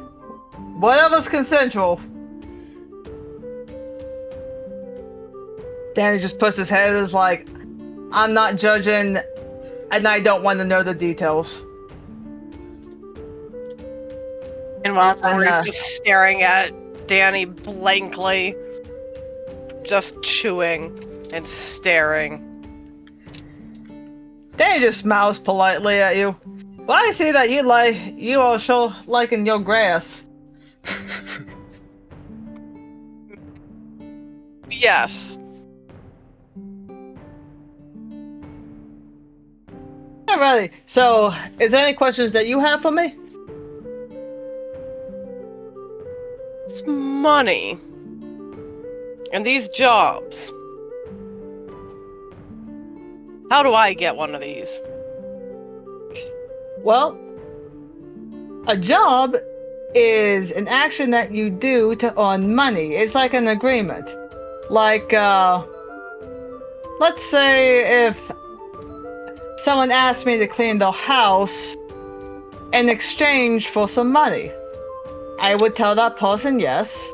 Whatever's consensual. Danny just puts his head as like, I'm not judging, and I don't want to know the details. And while Mori's just staring at Danny blankly, just chewing and staring. Danny just smiles politely at you. Well, I see that you are sure liking your grass. Yes. Alrighty, so, is there any questions that you have for me? It's money. And these jobs. How do I get one of these? Well, a job is an action that you do to earn money. It's like an agreement. Like, let's say if someone asked me to clean the house in exchange for some money, I would tell that person yes.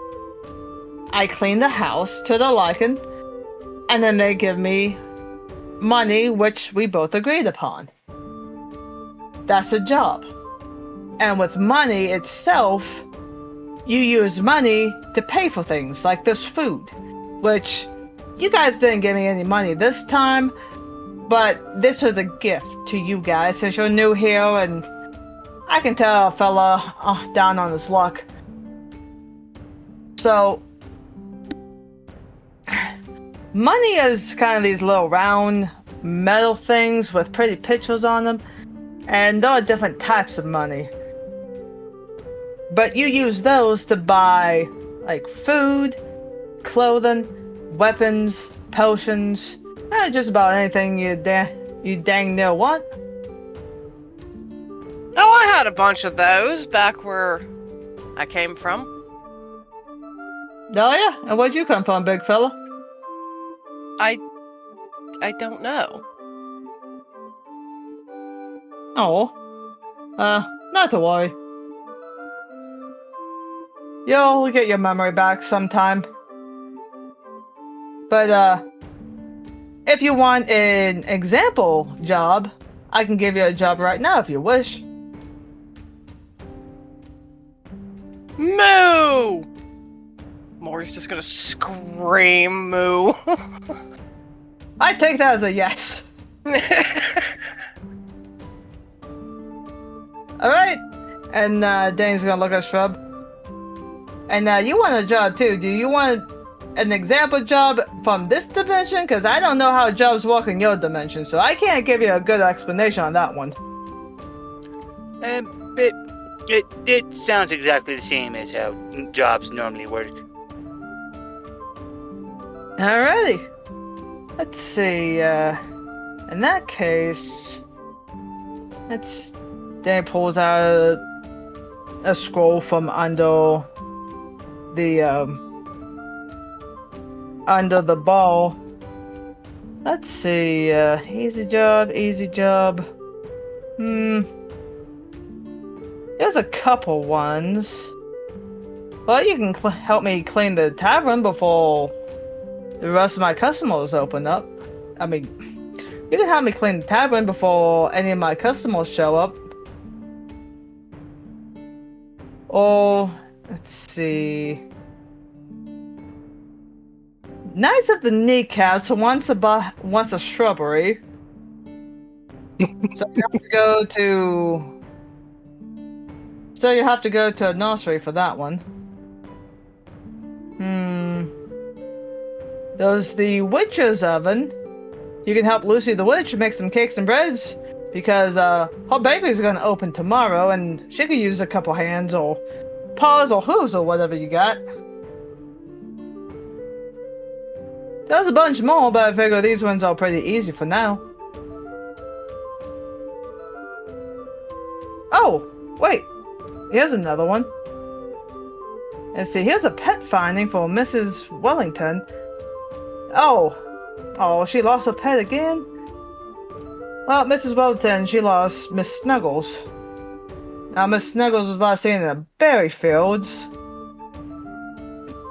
I clean the house to their liking, and then they give me money which we both agreed upon. That's a job. And with money itself, you use money to pay for things like this food, which you guys didn't give me any money this time, but this was a gift to you guys since you're new here, and I can tell a fella down on his luck. So, money is kind of these little round metal things with pretty pictures on them, and there are different types of money. But you use those to buy, like, food, clothing, weapons, potions, just about anything you dang near want. Oh, I had a bunch of those back where I came from. Oh yeah? And where'd you come from, big fella? I don't know. Oh. Not to worry. You'll get your memory back sometime. But, if you want an example job, I can give you a job right now if you wish. Moo! Mori's just gonna scream moo. I take that as a yes. Alright. And, Dane's gonna look at Shrub. And, you want a job too. Do you want an example job from this dimension? Because I don't know how jobs work in your dimension, so I can't give you a good explanation on that one. It sounds exactly the same as how jobs normally work. Alrighty. Let's see, in that case, Dane pulls out a scroll from under the ball. Let's see, easy job. There's a couple ones. Well, you can help me clean the tavern before the rest of my customers open up. I mean, you can help me clean the tavern before any of my customers show up. Or, let's see. Knights of the Kneecaps wants a shrubbery. So you have to go to a nursery for that one. There's the Witch's Oven. You can help Lucy the Witch make some cakes and breads, because her bakery's gonna open tomorrow, and she could use a couple hands or paws or hooves or whatever you got. There's a bunch more, but I figure these ones are pretty easy for now. Oh, wait. Here's another one. Let's see, here's a pet finding for Mrs. Wellington. Oh, she lost her pet again? Well, Mrs. Wellington, she lost Miss Snuggles. Now, Miss Snuggles was last seen in the berry fields.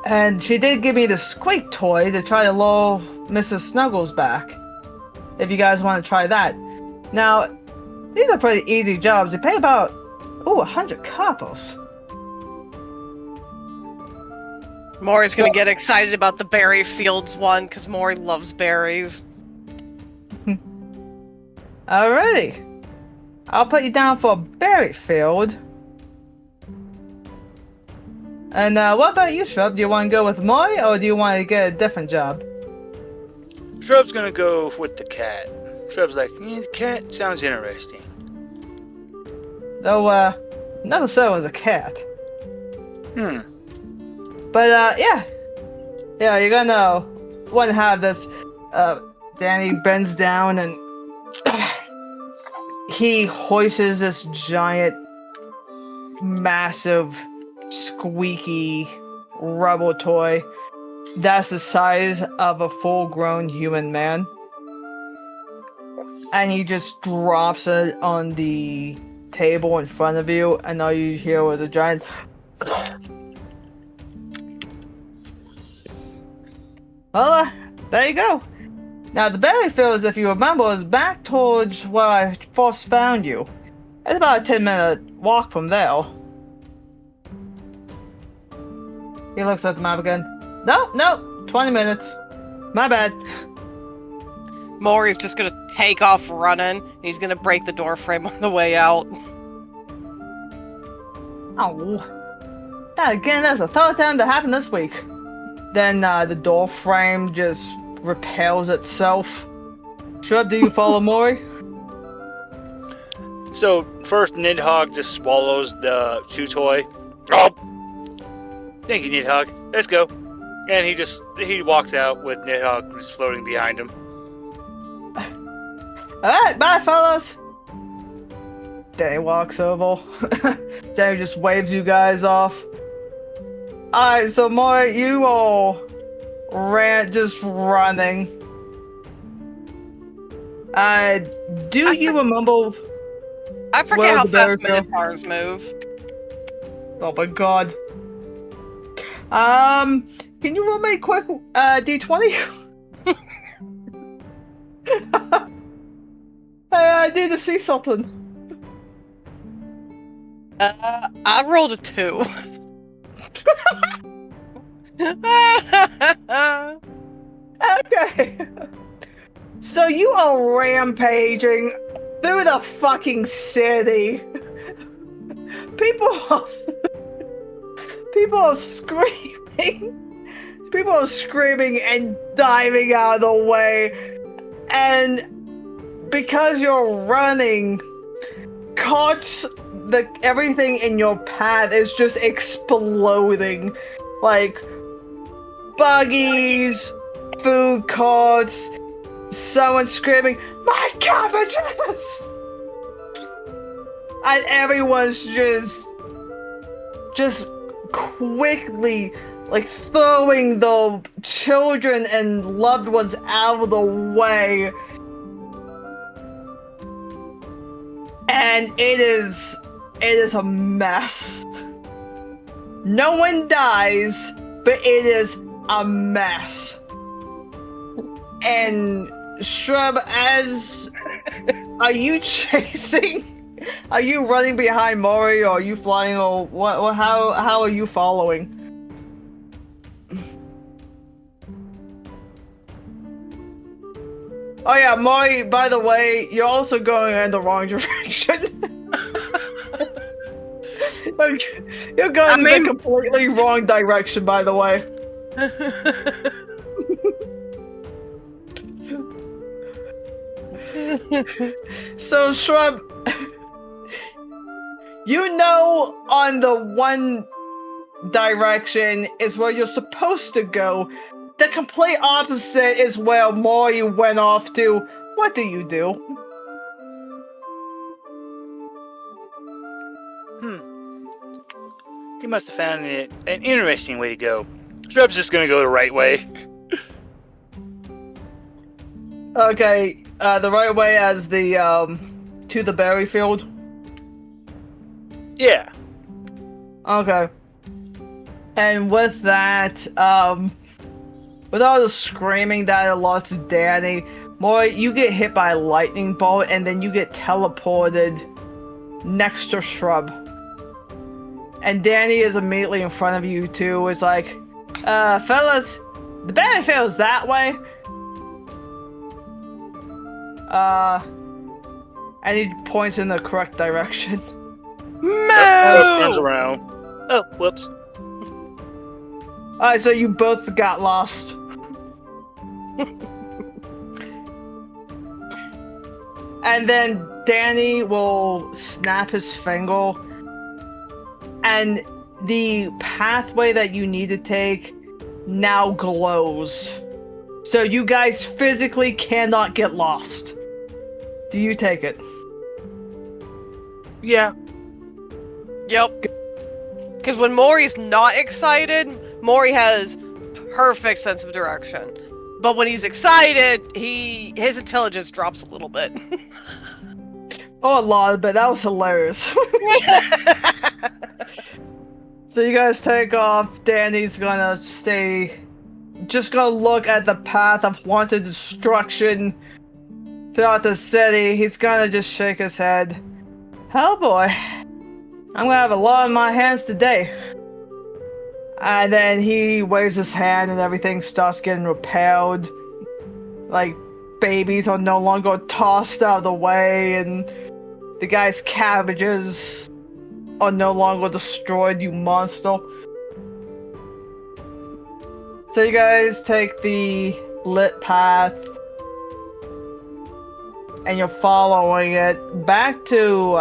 And she did give me the squeak toy to try to lure Mrs. Snuggles back. If you guys want to try that. Now, these are pretty easy jobs. They pay about, 100 coppers. Mori's gonna get excited about the berry fields one, because Mori loves berries. Alrighty. I'll put you down for a berry field. And what about you, Shrub? Do you want to go with Mori, or do you want to get a different job? Shrub's gonna go with the cat. Shrub's like, the cat sounds interesting. Though, never said it was a cat. But, yeah, you're gonna want to have this, Danny bends down and he hoists this giant, massive, squeaky rubble toy that's the size of a full-grown human man. And he just drops it on the table in front of you, and all you hear was a giant... Well, there you go. Now, the berry fields, if you remember, is back towards where I first found you. It's about a 10-minute walk from there. He looks at the map again. No, 20 minutes. My bad. Mori's just gonna take off running. He's gonna break the door frame on the way out. Oh. Now again, that's the third time that happened this week. Then the door frame just repels itself. Shrub, do you follow Mori? So first, Nidhogg just swallows the chew toy. Oh, thank you, Nidhogg. Let's go. And he walks out with Nidhogg just floating behind him. Alright, bye fellas! Danny walks over. Danny just waves you guys off. Alright, so Mori, you all just running. Do you remember... I forget Well, how the fast better minotaurs move. Oh my god. Can you roll me a quick D20? I need to see something. I rolled a 2. Okay. So you are rampaging through the fucking city. People are screaming. People are screaming and diving out of the way. And because you're running, everything in your path is just exploding. Like buggies, food carts, someone screaming, "My cabbages!" And everyone's just quickly, like, throwing the children and loved ones out of the way. And it is a mess. No one dies, but it is a mess. And Shrub, are you chasing? Are you running behind Mori, or are you flying, or what? How are you following? Oh yeah, Mori, by the way, you're also going in the wrong direction. You're going in the completely wrong direction, by the way. So, Shrub, you know on the one direction is where you're supposed to go. The complete opposite is where Mori went off to. What do you do? He must have found an interesting way to go. Shrub's just gonna go the right way. Okay, the right way as the, to the berry field? Yeah. Okay. And with that, with all the screaming that it lost Danny, Mori, you get hit by a lightning bolt, and then you get teleported next to Shrub. And Danny is immediately in front of you too, is like, fellas, the berry field's that way. And he points in the correct direction. Turns around. Oh, whoops. Alright, so you both got lost. And then Danny will snap his finger, and the pathway that you need to take now glows. So you guys physically cannot get lost. Do you take it? Yeah. Yep. Because when Mori's not excited, Mori has perfect sense of direction. But when he's excited, his intelligence drops a little bit. Oh, a lot, but that was hilarious. So you guys take off. Danny's gonna stay. Just gonna look at the path of wanted destruction throughout the city. He's gonna just shake his head. Oh boy. I'm gonna have a lot in my hands today. And then he waves his hand and everything starts getting repelled. Like, babies are no longer tossed out of the way, and the guy's cabbages are no longer destroyed, you monster. So you guys take the lit path, and you're following it back to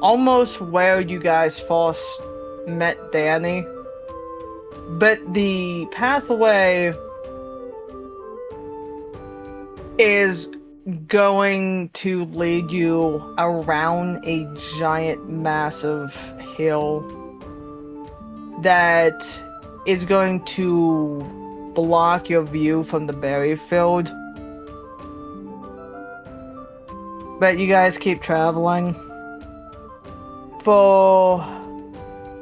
almost where you guys first met Danny. But the pathway is going to lead you around a giant, massive hill that is going to block your view from the berry field. But you guys keep traveling for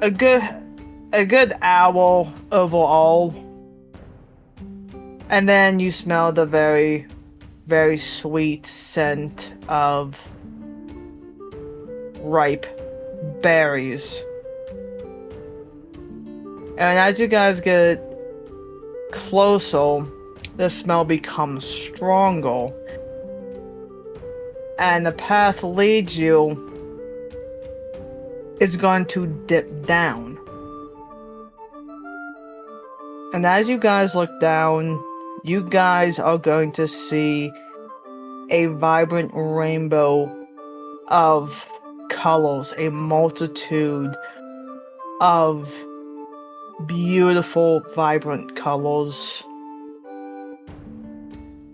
a good hour overall, and then you smell the very, very sweet scent of ripe berries. And as you guys get closer, the smell becomes stronger, and the path leads you is going to dip down. And as you guys look down, you guys are going to see a vibrant rainbow of colors, a multitude of beautiful, vibrant colors.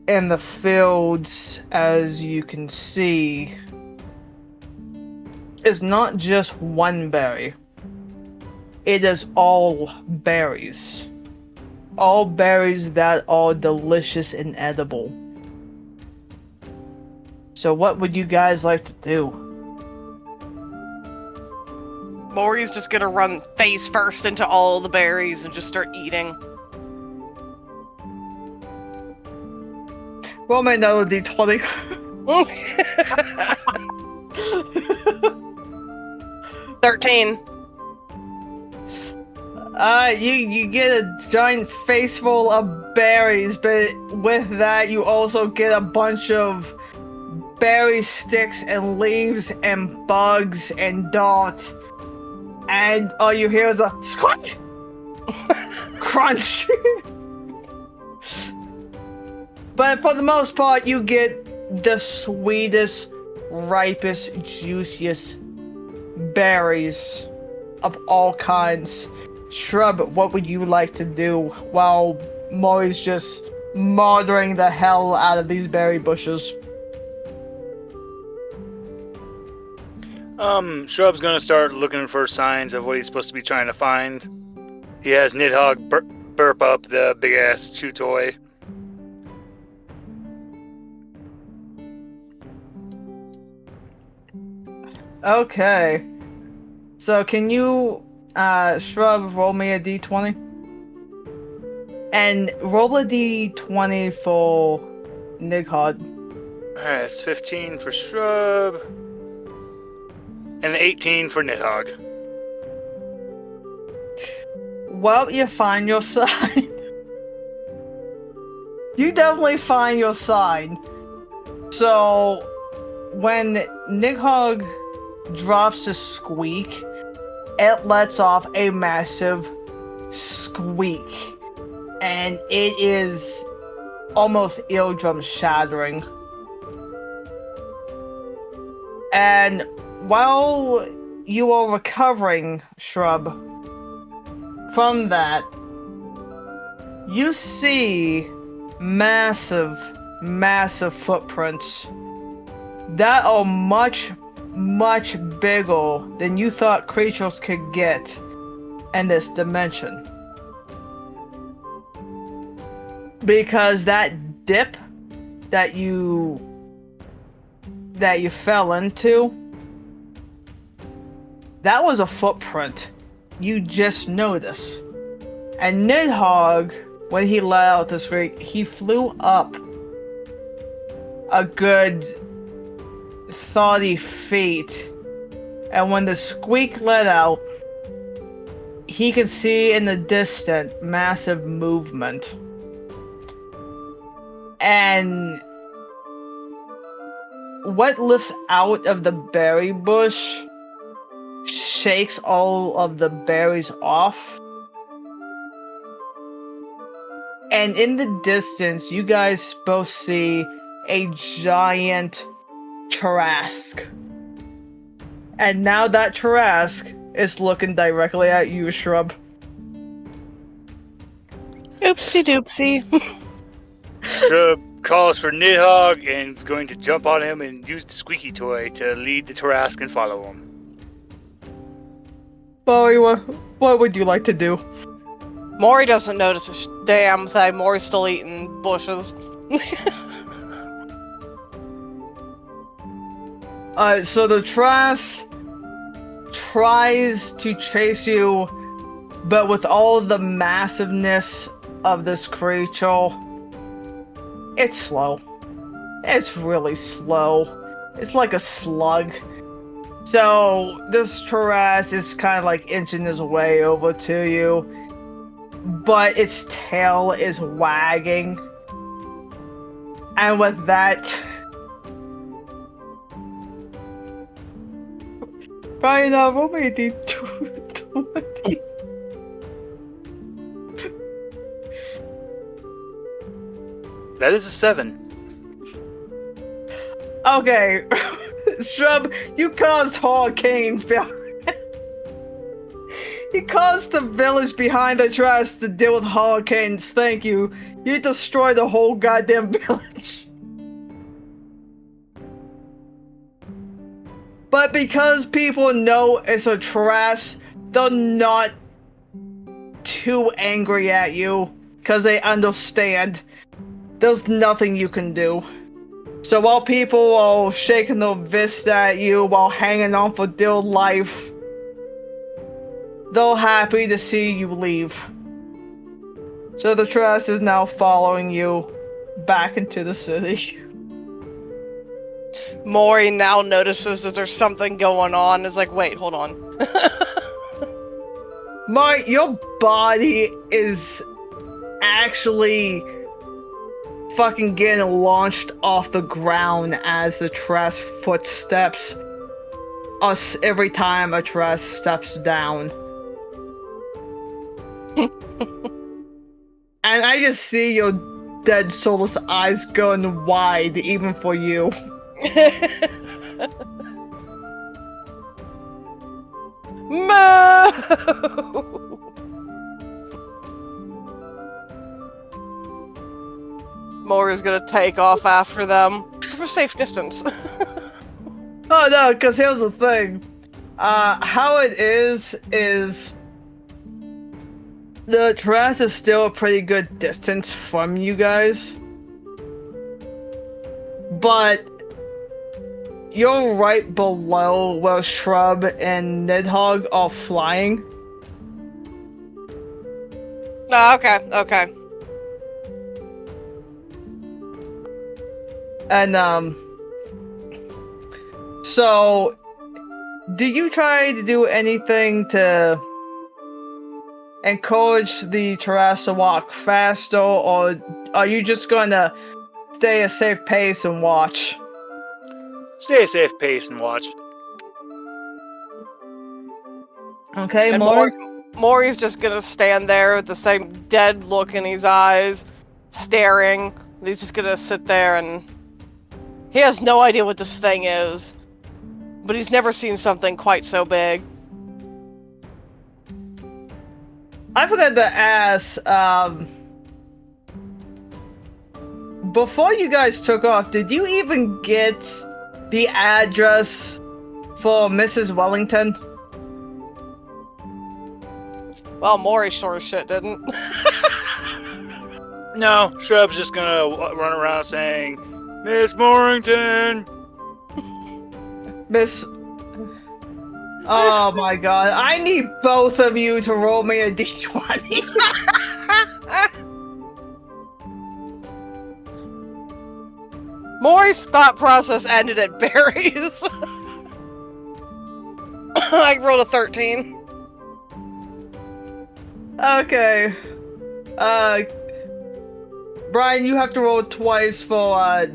And the fields, as you can see, is not just one berry. It is all berries. All berries that are delicious and edible. So what would you guys like to do? Mori's just gonna run face first into all the berries and just start eating. Roll me another d20. 13. You get a giant face full of berries, but with that you also get a bunch of berry sticks and leaves and bugs and darts. And all you hear is a squawk! Crunch! But for the most part, you get the sweetest, ripest, juiciest berries of all kinds. Shrub, what would you like to do while Mori's just murdering the hell out of these berry bushes? Shrub's gonna start looking for signs of what he's supposed to be trying to find. He has Nidhogg burp up the big ass chew toy. Okay. So can you, Shrub, roll me a d20? And roll a d20 for Nidhogg. Alright, it's 15 for Shrub. And 18 for Nidhogg. Well, you find your sign. You definitely find your sign. So, when Nidhogg drops a squeak, it lets off a massive squeak. And it is almost eardrum shattering. And while you are recovering, Shrub, from that, you see massive, massive footprints that are much, much bigger than you thought creatures could get in this dimension. Because that dip that you fell into, that was a footprint. You just noticed. And Nidhogg, when he let out this freak, he flew up a good 30 feet. And when the squeak let out, he could see in the distance massive movement. And what lifts out of the berry bush shakes all of the berries off. And in the distance, you guys both see a giant Tarrasque. And now that Tarrasque is looking directly at you, Shrub. Oopsie doopsie. Shrub calls for Nidhogg and is going to jump on him and use the squeaky toy to lead the Tarrasque and follow him. Bowie, what would you like to do? Mori doesn't notice a damn thing. Mori's still eating bushes. So the Tarrasque tries to chase you, but with all the massiveness of this creature, it's slow. It's really slow. It's like a slug. So this Tarrasque is kind of like inching his way over to you, but its tail is wagging. And with that, Brian, roll me a D20. That is a 7. Okay, Shrub, you caused hurricanes behind. You caused the village behind the Tarrasque to deal with hurricanes. Thank you. You destroyed the whole goddamn village. But because people know it's a Tarrasque, they're not too angry at you because they understand there's nothing you can do. So while people are shaking their fists at you while hanging on for dear life, they're happy to see you leave. So the Tarrasque is now following you back into the city. Mori now notices that there's something going on. Is like, wait, hold on. Mori, your body is actually fucking getting launched off the ground as the Tarrasque footsteps us every time a Tarrasque steps down. And I just see your dead soulless eyes going wide even for you. Moo! Mori's gonna take off after them from a safe distance. Oh no, because here's the thing. How it is the Tarrasque is still a pretty good distance from you guys. But you're right below where Shrub and Nidhogg are flying. Oh, okay. And, so, do you try to do anything to encourage the Tarrasque to walk faster, or are you just going to stay a safe pace and watch? Stay a safe pace and watch. Okay, And Mori? Mori's just gonna stand there with the same dead look in his eyes, staring. He's just gonna sit there and... He has no idea what this thing is, but he's never seen something quite so big. I forgot to ask, before you guys took off, did you even get the address for Mrs. Wellington? Well, Mori sure as shit didn't. No, Shrub's just gonna run around saying, Miss Morrington! Miss... Oh my god, I need both of you to roll me a d20. Mori's thought process ended at berries. I rolled a 13. Okay. Brian, you have to roll twice for,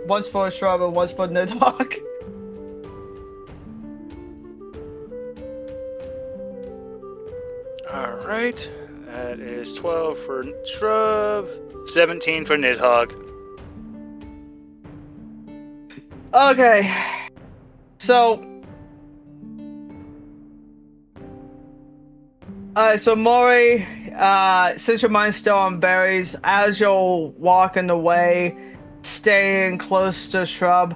once for Shrub and once for Nidhogg. Alright, that is 12 for Shrub, 17 for Nidhogg. Okay. So... so Mori, since your mind's still on berries, as you're walking away, staying close to Shrub,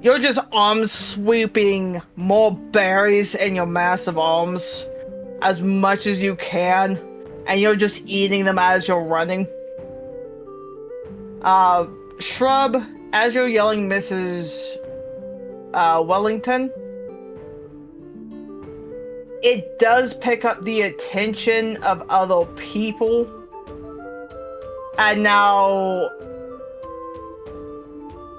you're just arm sweeping more berries in your massive arms as much as you can, and you're just eating them as you're running. Shrub, as you're yelling Mrs. Wellington, it does pick up the attention of other people. And now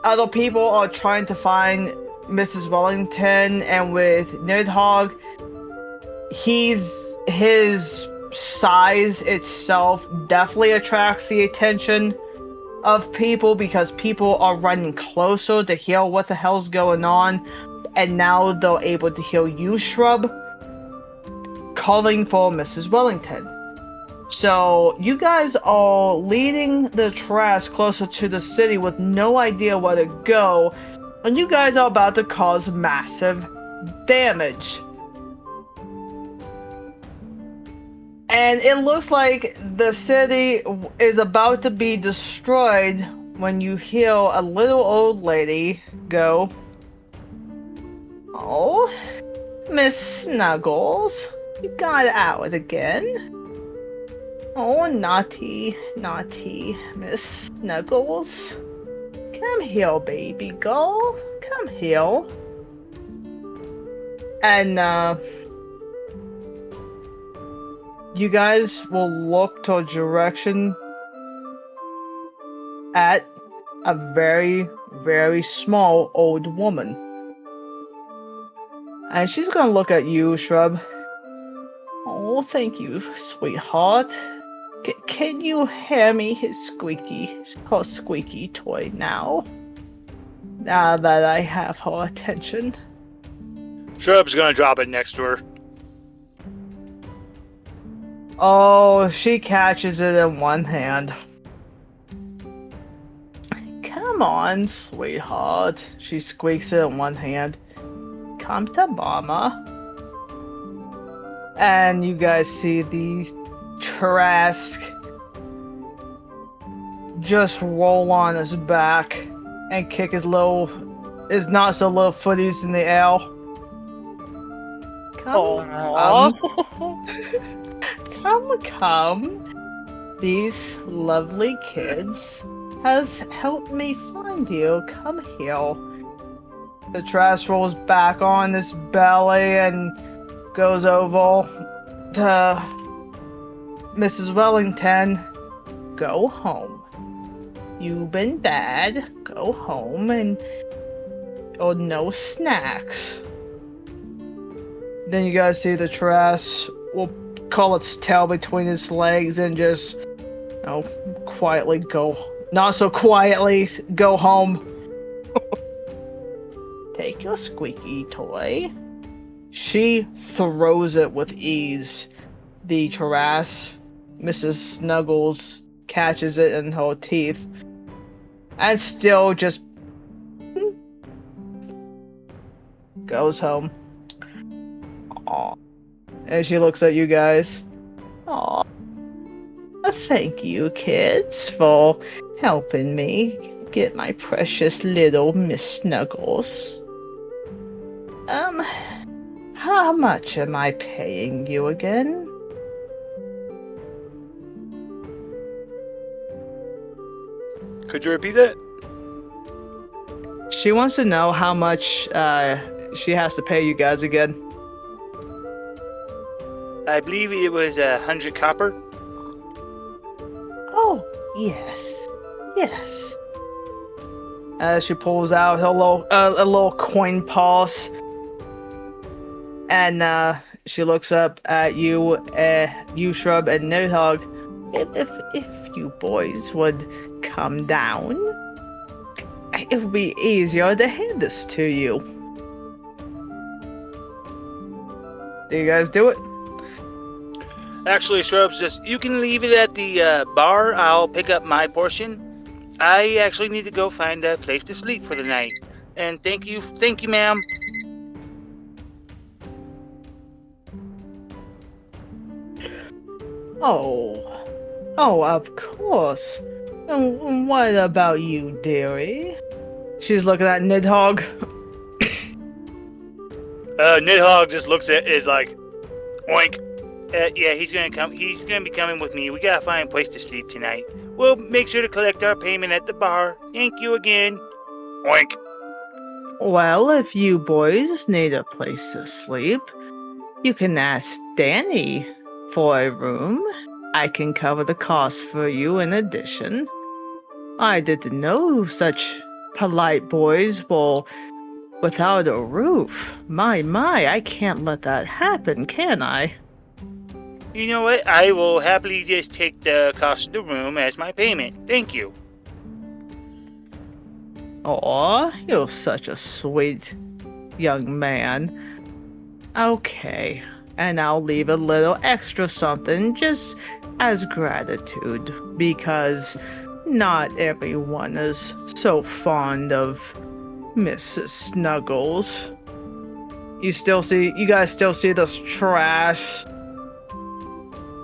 other people are trying to find Mrs. Wellington, and with Nidhogg, his size itself definitely attracts the attention of people, because people are running closer to hear what the hell's going on, and now they're able to hear you, Shrub, calling for Mrs. Wellington. So you guys are leading the trash closer to the city with no idea where to go, and you guys are about to cause massive damage. And it looks like the city is about to be destroyed when you hear a little old lady go, "Oh, Miss Snuggles, you got out again. Oh, naughty, naughty Miss Snuggles. Come here, baby girl. Come here." And, you guys will look to a direction at a very, very small old woman. And she's gonna look at you, Shrub. "Oh, thank you, sweetheart. Can you hand me her squeaky toy now? Now that I have her attention." Shrub's gonna drop it next to her. Oh, she catches it in one hand. "Come on, sweetheart." She squeaks it in one hand. "Come to mama." And you guys see the Trask just roll on his back and kick his not so little footies in the air. Come. Come. These lovely kids has helped me find you. Come here. The trash rolls back on his belly and goes over to Mrs. Wellington. "Go home. You've been bad. Go home or no snacks." Then you guys see the trash will call its tail between its legs and just, quietly go, not so quietly, go home. "Take your squeaky toy." She throws it with ease. The Taras, Mrs. Snuggles, catches it in her teeth and still just goes home. Aww. And she looks at you guys. "Aw, thank you, kids, for helping me get my precious little Miss Snuggles." How much am I paying you again? Could you repeat that? She wants to know how much she has to pay you guys again. I believe it was 100 copper. Oh, yes. Yes. As she pulls out her a little coin purse. And she looks up at you, Shrub and Nidhogg. If you boys would come down, it would be easier to hand this to you. Do you guys do it? Actually, Shrubs, you can leave it at the bar. I'll pick up my portion. I actually need to go find a place to sleep for the night. And thank you, ma'am. Oh, of course. And what about you, dearie? She's looking at Nidhogg. Nidhogg just looks at is like, oink. Yeah, he's gonna come. He's gonna be coming with me. We gotta find a place to sleep tonight. We'll make sure to collect our payment at the bar. Thank you again. Oink. Well, if you boys need a place to sleep, you can ask Danny for a room. I can cover the cost for you in addition. I didn't know such polite boys will without a roof. My, I can't let that happen, can I? You know what? I will happily just take the cost of the room as my payment. Thank you. Aw, you're such a sweet young man. Okay, and I'll leave a little extra something just as gratitude, because not everyone is so fond of Mrs. Snuggles. You guys still see this trash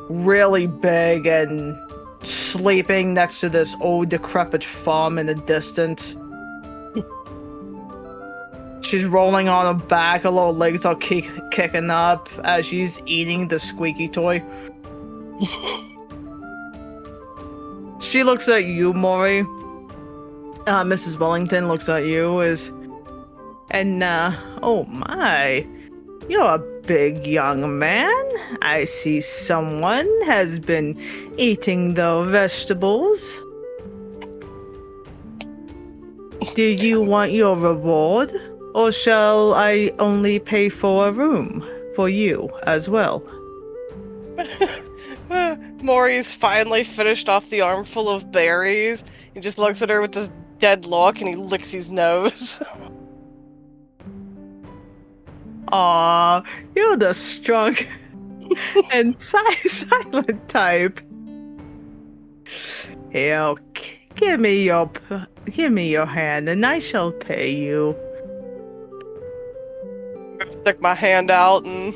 really big and sleeping next to this old decrepit farm in the distance. She's rolling on her back, her little legs are kicking up as she's eating the squeaky toy. She looks at you, Mori. Mrs. Wellington looks at you oh my, you're a big young man. I see someone has been eating the vegetables. Do you want your reward? Or shall I only pay for a room for you as well? Maury's finally finished off the armful of berries. He just looks at her with this dead look and he licks his nose. Aw, you're the strong and silent type. Here, give me your hand and I shall pay you. Stick my hand out and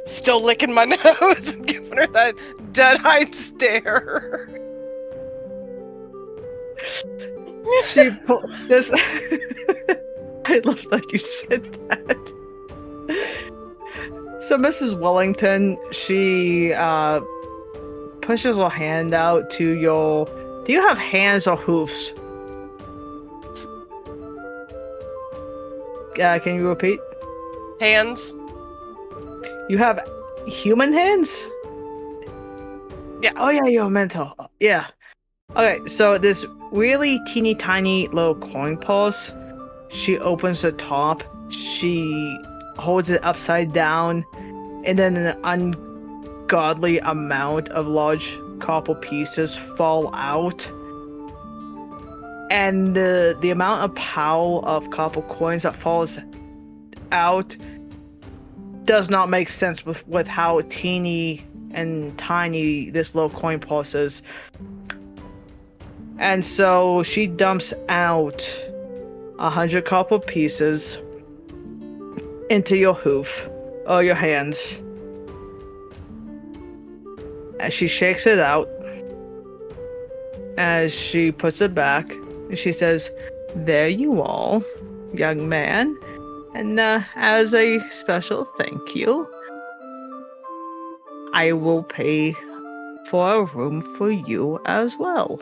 still licking my nose and giving her that dead-eyed stare. She this. I love that you said that. So Mrs. Wellington, she pushes her hand out to your. Do you have hands or hoofs? Can you repeat? Hands. You have human hands? Yeah. Oh yeah, you're mental. Yeah. Okay, so this really teeny tiny little coin purse. She opens the top. She holds it upside down, and then an ungodly amount of large copper pieces fall out. And the amount of pile of copper coins that falls out does not make sense with how teeny and tiny this little coin purse is. And so she dumps out 100 copper pieces into your hoof or your hands. And she shakes it out as she puts it back. And she says, "There you are, young man. And as a special thank you, I will pay for a room for you as well.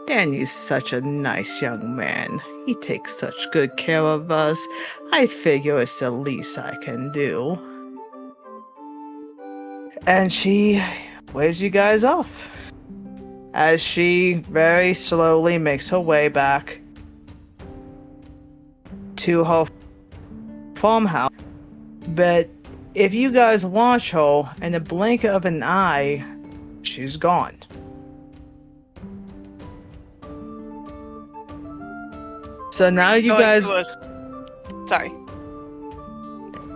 Danny's such a nice young man. He takes such good care of us. I figure it's the least I can do. And she waves you guys off as she very slowly makes her way back to her farmhouse. But if you guys watch her, in the blink of an eye, she's gone. So now He's you going guys... to Sorry.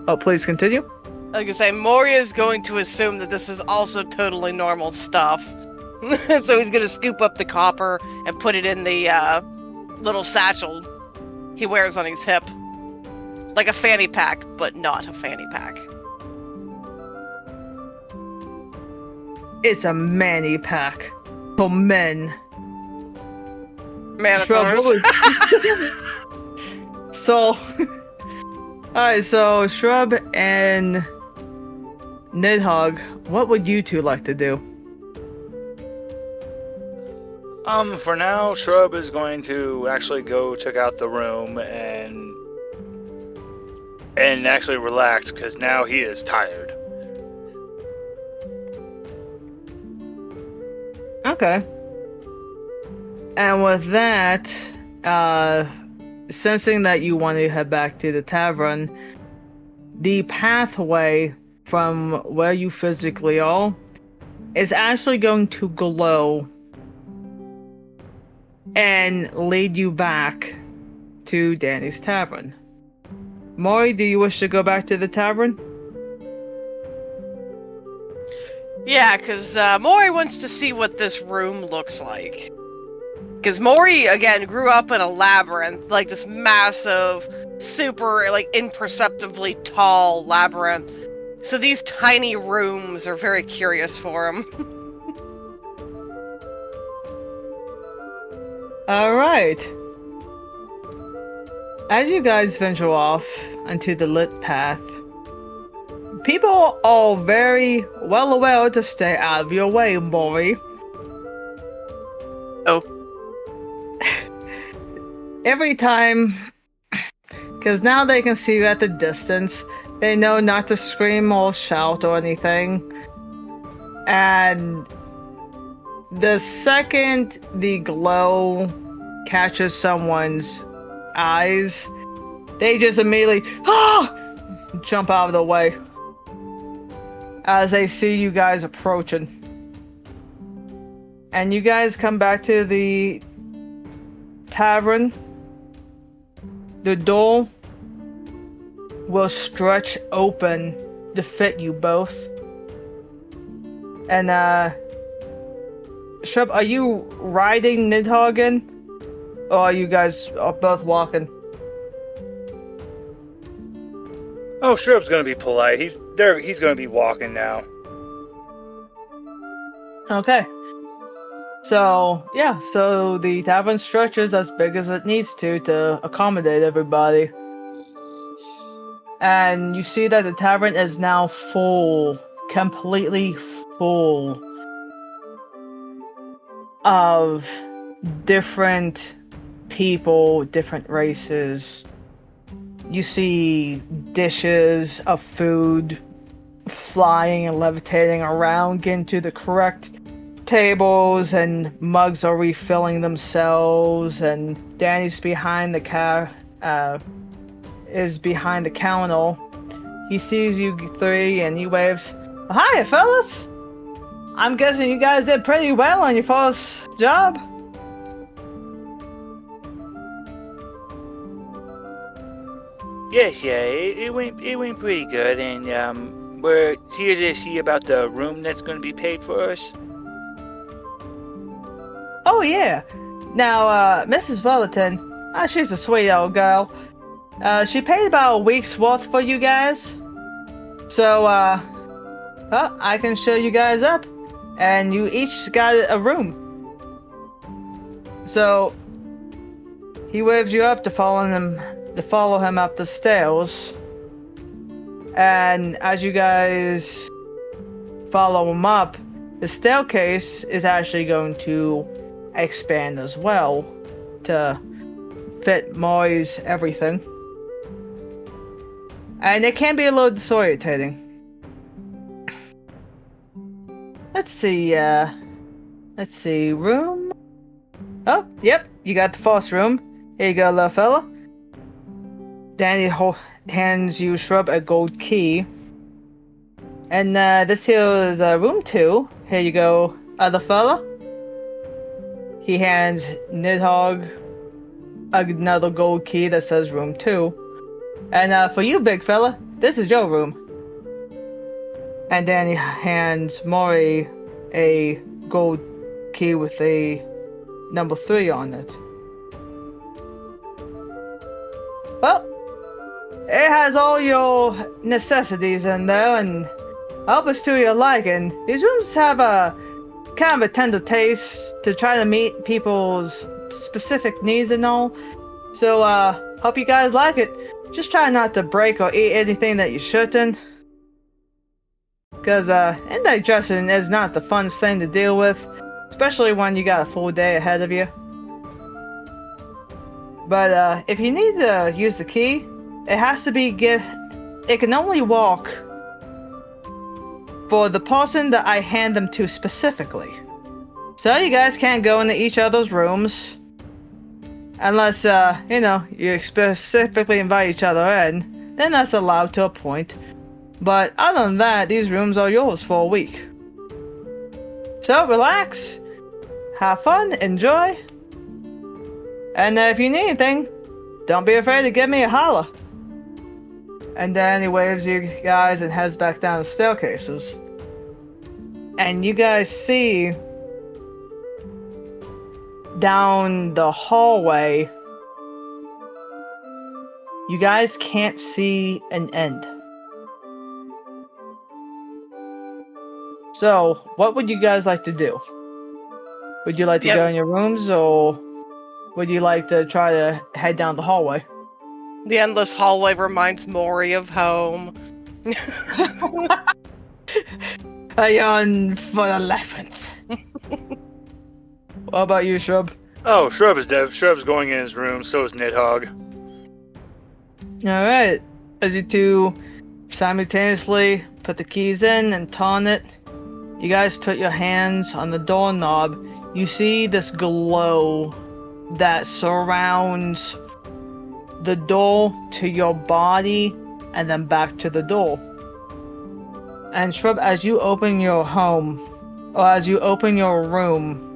Oh, please continue. Like I say, Moria is going to assume that this is also totally normal stuff. So he's going to scoop up the copper and put it in the little satchel he wears on his hip. Like a fanny pack, but not a fanny pack. It's a manny pack for men. Man, of Shrub, course. So, alright, so Shrub and Nidhogg, what would you two like to do? For now, Shrub is going to actually go check out the room and actually relax because now he is tired. Okay. And with that, sensing that you want to head back to the tavern, the pathway from where you physically are is actually going to glow and lead you back to Danny's tavern. Mori, do you wish to go back to the tavern? Yeah, because Mori wants to see what this room looks like. Because Mori, again, grew up in a labyrinth, like this massive, super, like, imperceptibly tall labyrinth. So these tiny rooms are very curious for him. Alright. As you guys venture off onto the lit path, people are very well aware to stay out of your way, Mori. Oh. Every time, because now they can see you at the distance, they know not to scream or shout or anything. And the second the glow catches someone's eyes, they just immediately jump out of the way as they see you guys approaching. And you guys come back to the tavern. The door will stretch open to fit you both. And Shrub, are you riding Nidhogg in? Or are you guys both walking? Oh, Shrub's gonna be polite. He's there. He's gonna be walking now. Okay. So, yeah, so the tavern stretches as big as it needs to accommodate everybody. And you see that the tavern is now full, completely full of different people, different races. You see dishes of food flying and levitating around, getting to the correct tables, and mugs are refilling themselves, and Danny's behind the is behind the counter. He sees you three and he waves, "Hi, fellas! I'm guessing you guys did pretty well on your first job." Yes, yeah, it went pretty good, and we're here to see about the room that's going to be paid for us. Oh yeah. Now, Mrs. Bulletin, she's a sweet old girl. She paid about a week's worth for you guys. So, well, I can show you guys up. And you each got a room. So, he waves you up to follow him to follow him up the stairs. And as you guys follow him up, the staircase is actually going to expand as well to fit Mori's everything. And it can be a little disorientating. Let's see, room? Oh, yep, you got the first room. Here you go, little fella. Danny hands you Shrub a gold key. And this here is room 2. Here you go, other fella. He hands Nidhogg another gold key that says room 2. And for you, big fella, this is your room. And Danny hands Mori a gold key with a number 3 on it. Well, it has all your necessities in there, and I hope it's to your liking. These rooms have a kind of a tender taste to try to meet people's specific needs and all. So, hope you guys like it. Just try not to break or eat anything that you shouldn't. Because, indigestion is not the funnest thing to deal with, especially when you got a full day ahead of you. But, if you need to use the key, it has to be it can only walk for the person that I hand them to specifically. So you guys can't go into each other's rooms unless, you specifically invite each other in. Then that's allowed to a point. But other than that, these rooms are yours for a week. So relax, have fun, enjoy. And if you need anything, don't be afraid to give me a holler. And then he waves you guys and heads back down the staircases. And you guys see down the hallway, you guys can't see an end. So, what would you guys like to do? Would you like to go in your rooms, or would you like to try to head down the hallway? The endless hallway reminds Mori of home. I yawn for the labyrinth. What about you, Shrub? Oh, Shrub is dead. Shrub's going in his room, so is Nidhogg. Alright. As you two simultaneously put the keys in and turn it, you guys put your hands on the doorknob. You see this glow that surrounds the door to your body and then back to the door. And Shrub, as you open your home, or as you open your room,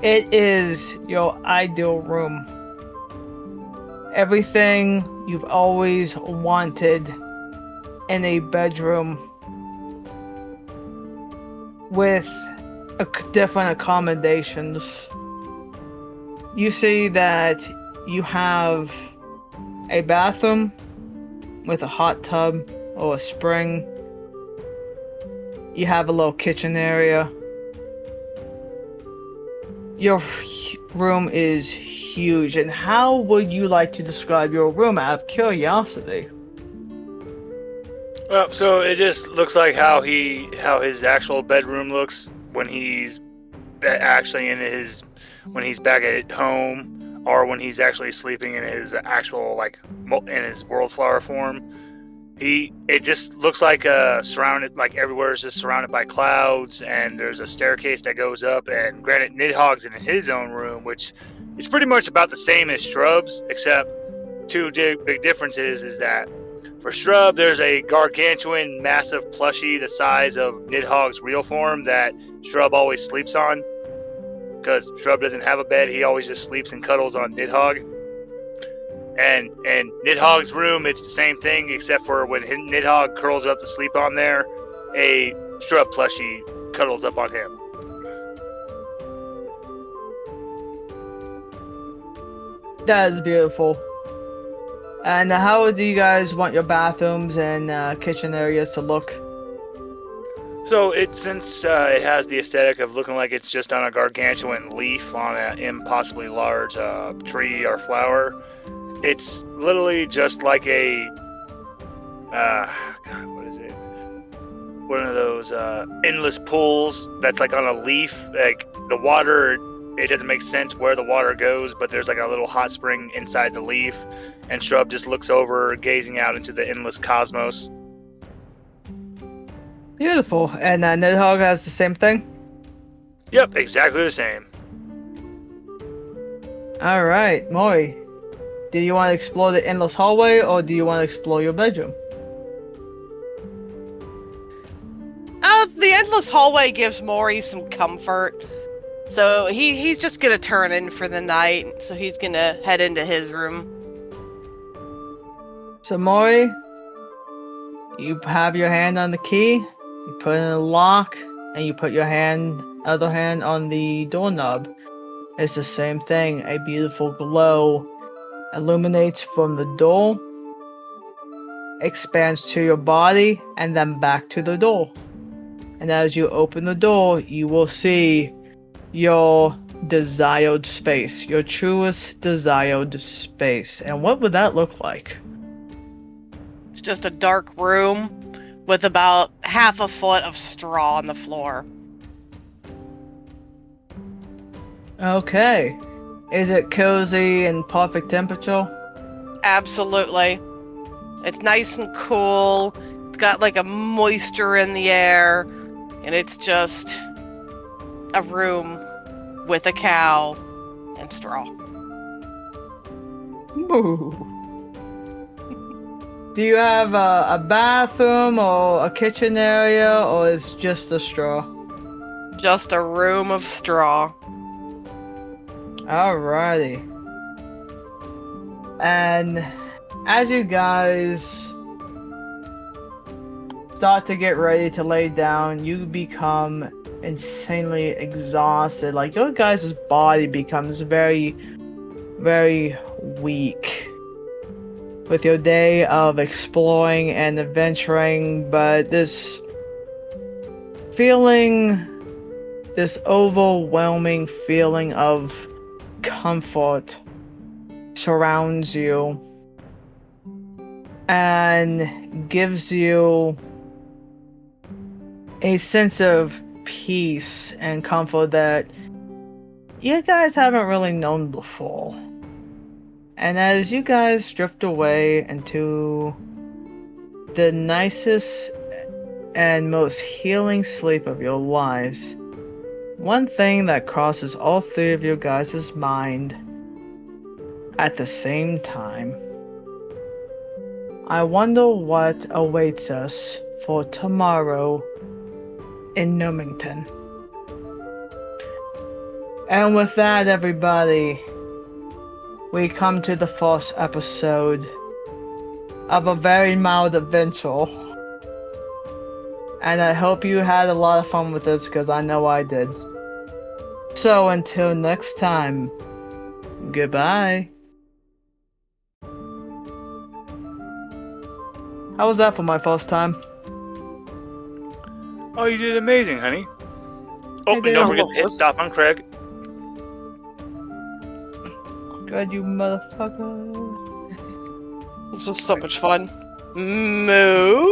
it is your ideal room. Everything you've always wanted in a bedroom, with different accommodations. You see that you have a bathroom with a hot tub or a spring. You have a little kitchen area. Your room is huge. And how would you like to describe your room out of curiosity? Well, so it just looks like how his actual bedroom looks when he's actually when he's back at home, or when he's actually sleeping in his actual in his world flower form. It just looks like surrounded, like everywhere is just surrounded by clouds, and there's a staircase that goes up. And granted, Nidhogg's in his own room, which is pretty much about the same as Shrub's, except two big differences is that for Shrub, there's a gargantuan, massive plushie the size of Nidhogg's real form that Shrub always sleeps on. Because Shrub doesn't have a bed, he always just sleeps and cuddles on Nidhogg. And in Nidhogg's room, it's the same thing, except for when Nidhogg curls up to sleep on there, a Shrub plushie cuddles up on him. That is beautiful. And how do you guys want your bathrooms and kitchen areas to look? So since it has the aesthetic of looking like it's just on a gargantuan leaf on an impossibly large tree or flower, It's literally just like a God, what is it? One of those endless pools that's like on a leaf. Like the water, it doesn't make sense where the water goes, but there's like a little hot spring inside the leaf, and Shrub just looks over, gazing out into the endless cosmos. Beautiful. And Nidhogg has the same thing? Yep, exactly the same. Alright, Mori. Do you want to explore the endless hallway, or do you want to explore your bedroom? The endless hallway gives Maury some comfort. So he's just gonna turn in for the night, so he's gonna head into his room. So, Mori, you have your hand on the key, you put it in the lock, and you put your other hand on the doorknob. It's the same thing. A beautiful glow illuminates from the door, expands to your body, and then back to the door. And as you open the door, you will see your desired space, your truest desired space. And what would that look like? It's just a dark room with about half a foot of straw on the floor. Okay. Is it cozy and perfect temperature? Absolutely. It's nice and cool. It's got like a moisture in the air. And it's just a room with a cow and straw. Moo. Do you have a bathroom or a kitchen area, or is just a straw? Just a room of straw. Alrighty. And as you guys start to get ready to lay down, you become insanely exhausted. Like, your guys' body becomes very, very weak with your day of exploring and adventuring, but this overwhelming feeling of comfort surrounds you and gives you a sense of peace and comfort that you guys haven't really known before. And as you guys drift away into the nicest and most healing sleep of your lives, one thing that crosses all three of your guys' mind at the same time. I wonder what awaits us for tomorrow in Gnomington. And with that, everybody, we come to the first episode of a very mild adventure. And I hope you had a lot of fun with this, because I know I did. So until next time, goodbye. How was that for my first time? Oh, you did amazing, honey. Oh, and did. don't forget to hit stop on Craig. Good, you motherfucker. This was so much fun. Moo.